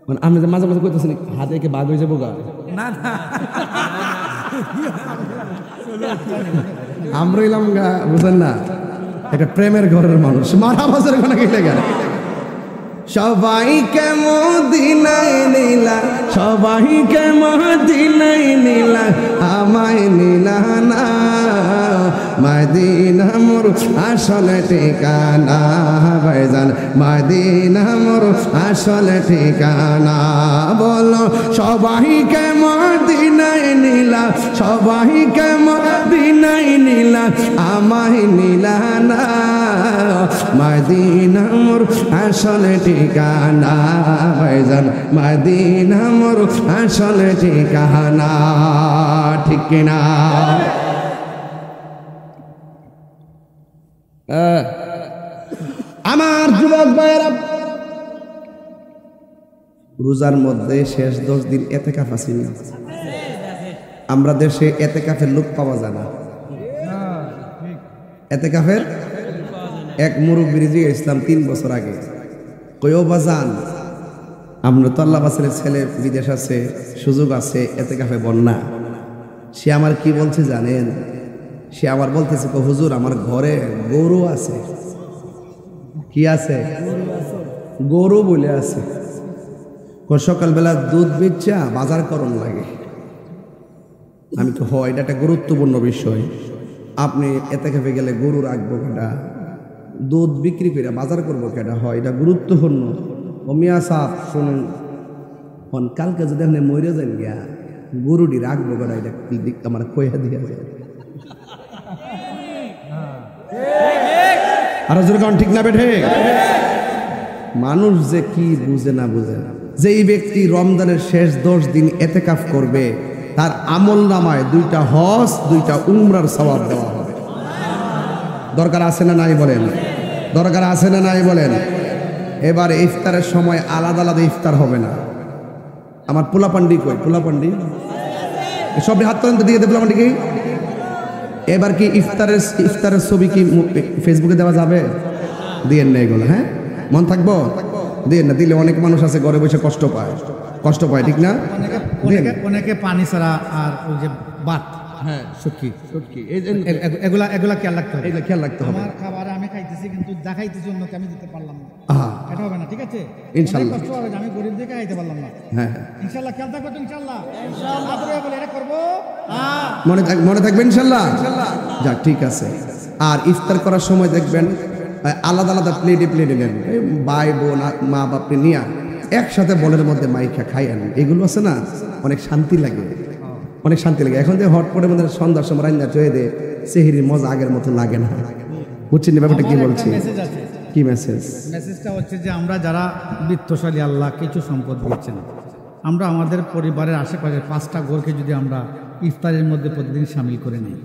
মানে আপনি মাঝে মাঝে কইতেছেন হাতে কে বাদ হয়ে যাবো গা? না না আমরা এলাম গা, বুঝেন না, একটা প্রেমের ঘরের মানুষ। মারা বাজার কোনা গেলে গা সবাইকে মদিনায় নিলা, সবাইকে মদিনায় নিলা, আমায় নিলা না। মদিনা মোর আসল ঠিকানা ভাইজান, মদিনা মোর আসল ঠিকানা। বলো সবাইকে মদিনায় নিলা, সবাইকে মদিনায় নিলা, আমায় নিলা না। মদিনা মোর আসল ঠিকানা ভাইজান, মদিনা মোর আসল ঠিকানা, ঠিক কিনা? আমার যুবক ভাইয়েরা, রোজার মধ্যে শেষ 10 দিন এতেকাফ আছে না? আমরা দেশে এতেকাফের লোক পাওয়া যায় না। এতেকাফের এক মুরব্বি ইসলাম 3 বছর আগে কইও বাজান, আমরা তো আল্লাহ বাসের ছেলে বিদেশ আছে, সুযোগ আছে, এতেকাফে বন্যা। সে আমার কি বলছে জানেন? সে আবার বলতেছে হুজুর আমার ঘরে গরু আছে। কি আছে? গরু বলে আছে। সকালবেলা দুধ বেচা বাজার করণ লাগে। আমি তো হয়, এটা একটা গুরুত্বপূর্ণ বিষয়। আপনি এতেকাফে গেলে গরু রাখবো কেটা, দুধ বিক্রি করে বাজার করবো কেটা, হয় এটা গুরুত্বপূর্ণ। ও মিয়া সাহ শুনুন, কালকে যদি আপনি মরে যান গিয়া গরুটি রাখবো কেটা, এটা আমার কইয়া দিয়া যায়। আর যখন ঠিক না বেঠে, মানুষ যে কি বুঝে না বুঝে। যেই ব্যক্তি রমজানের শেষ 10 দিন এতেকাফ করবে, তার আমল নামায় 2টা হজ 2টা উমরার সওয়াব দেওয়া হবে। দরকার আছে না নাই বলেন? দরকার আছে না নাই বলেন? এবার ইফতারের সময় আলাদা আলাদা ইফতার হবে না। আমার পোলাপান্ডি কই? পোলাপান্ডি সব হাত পর্যন্ত দিয়ে দে। পোলাপান্ডি কি এবার কি ইফতারের ছবি কি ফেসবুকে দেওয়া যাবে? দিয়েন না এগুলো, হ্যাঁ মন থাকবো, দিয়েন না। দিলে অনেক মানুষ আছে ঘরে বসে কষ্ট পায়, ঠিক না? অনেকে পানি ছাড়া আর ওই যে ভাত, হ্যাঁ শুটকি, এগুলা খেয়াল রাখতে হবে। খেয়াল রাখতে হবে। আমার খাবারে আমি খাইতেছি, কিন্তু দেখাইতেছি অন্যকে, আমি দিতে পারলাম না, এটা হবে না, ঠিক আছে? ইনশাআল্লাহ কষ্ট হবে, আমি গরিব দেখে খাইতে পারলাম না। হ্যাঁ ইনশাআল্লাহ খেয়াল থাকবে তো, ইনশাআল্লাহ বলে এটা করবো, মনে থাকবে ইনশাআল্লাহ। যাক ঠিক আছে। আর ইফতার করার সময় দেখবেন আলাদা আলাদা প্লেটে নেন, ভাই বোন মা বাপকে নিয়ে একসাথে বলের মধ্যে মাইখা খাইয়েন। এগুলো আছে না, অনেক শান্তি লাগে, অনেক শান্তি লাগে। এখন যে হটপটের মধ্যে সন্ধ্যার সময় রান্না চয়ে দে, সেহরির মজা আগের মতো লাগে না। বুঝছেন ব্যাপারটা কি বলছি? কি মেসেজ? মেসেজটা হচ্ছে যে আমরা যারা বিত্তশালী, আল্লাহ কিছু সম্পদ দিচ্ছেন, আমরা আমাদের পরিবারের আশেপাশের 5টা ঘরকে যদি আমরা ইফতারের মধ্যে প্রতিদিন সামিল করে নিই,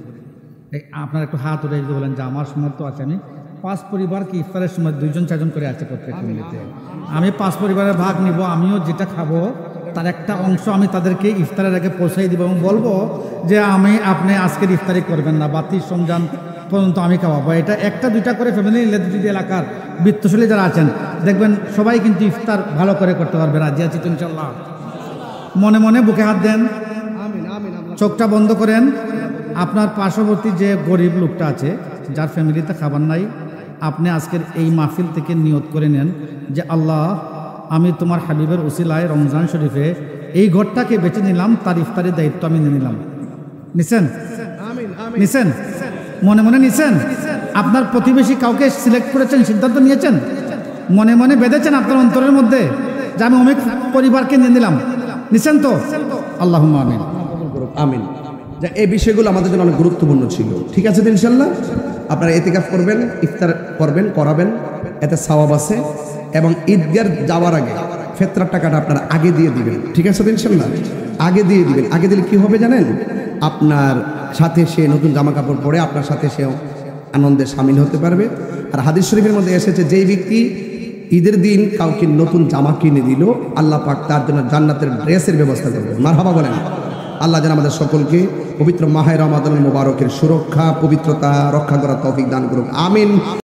আপনার একটু হাত উঠে যদি বলেন যে আমার সামর্থ্য আছে, আমি 5 পরিবার কি ইফতারের সময় 2জন 4জন করে আছে প্রত্যেক ফ্যামিলিতে। আমি 5 পরিবারের ভাগ নিব, আমিও যেটা খাবো তার একটা অংশ আমি তাদেরকে ইফতারের আগে পৌঁছাই দিব এবং বলবো যে আপনি আজকের ইফতারি করবেন না, বাতি সঞ্জান পর্যন্ত আমি খাওয়াবো। এটা 1-2টা করে ফ্যামিলি নিলে যদি এলাকার বৃত্তশালী যারা আছেন দেখবেন সবাই কিন্তু ইফতার ভালো করে করতে পারবে। রাজি আছি তো ইনশাল্লাহ? মনে মনে বুকে হাত দেন, চোখটা বন্ধ করেন। আপনার পার্শ্ববর্তী যে গরিব লোকটা আছে যার ফ্যামিলিতে খাবার নাই, আপনি আজকের এই মাহফিল থেকে নিয়ত করে নেন যে আল্লাহ, আমি তোমার হাবিবের উসিলায় রমজান শরীফে এই ঘরটাকে বেছে নিলাম, তার ইফতারের দায়িত্ব আমি নিয়ে নিলাম। নিছেন? নিছেন? মনে মনে নিছেন? আপনার প্রতিবেশী কাউকে সিলেক্ট করেছেন, সিদ্ধান্ত নিয়েছেন, মনে মনে বেঁধেছেন আপনার অন্তরের মধ্যে যে আমি অনেক পরিবারকে নিয়ে নিলাম। নিছেন তো? আল্লাহুম্মা আমিন। আমিন। যা এই বিষয়গুলো আমাদের জন্য অনেক গুরুত্বপূর্ণ ছিল। ঠিক আছে তো ইনশাল্লাহ? আপনারা ইতিকাফ করবেন, ইফতার করবেন, করাবেন, এতে সওয়াব আছে। এবং ঈদগাহ যাওয়ার আগে ফিতরার টাকাটা আপনারা আগে দিয়ে দিবেন। ঠিক আছে তো ইনশাল্লাহ? আগে দিয়ে দিবেন। আগে দিলে কি হবে জানেন? আপনার সাথে সে নতুন জামা কাপড় পরে আপনার সাথে সেও আনন্দে সামিল হতে পারবে। আর হাদিস শরীফের মধ্যে এসেছে, যেই ব্যক্তি ঈদের দিন কাউকে নতুন জামা কিনে দিল, আল্লাহ পাক তার জন্য জান্নাতের ড্রেসের ব্যবস্থা করবে। মারহাবা বলেন। আল্লাহ যেন আমাদের সকলকে পবিত্র মাহে রমাদানুল মুবারকের সুরক্ষা, পবিত্রতা রক্ষা করার তৌফিক দান করুক। আমিন।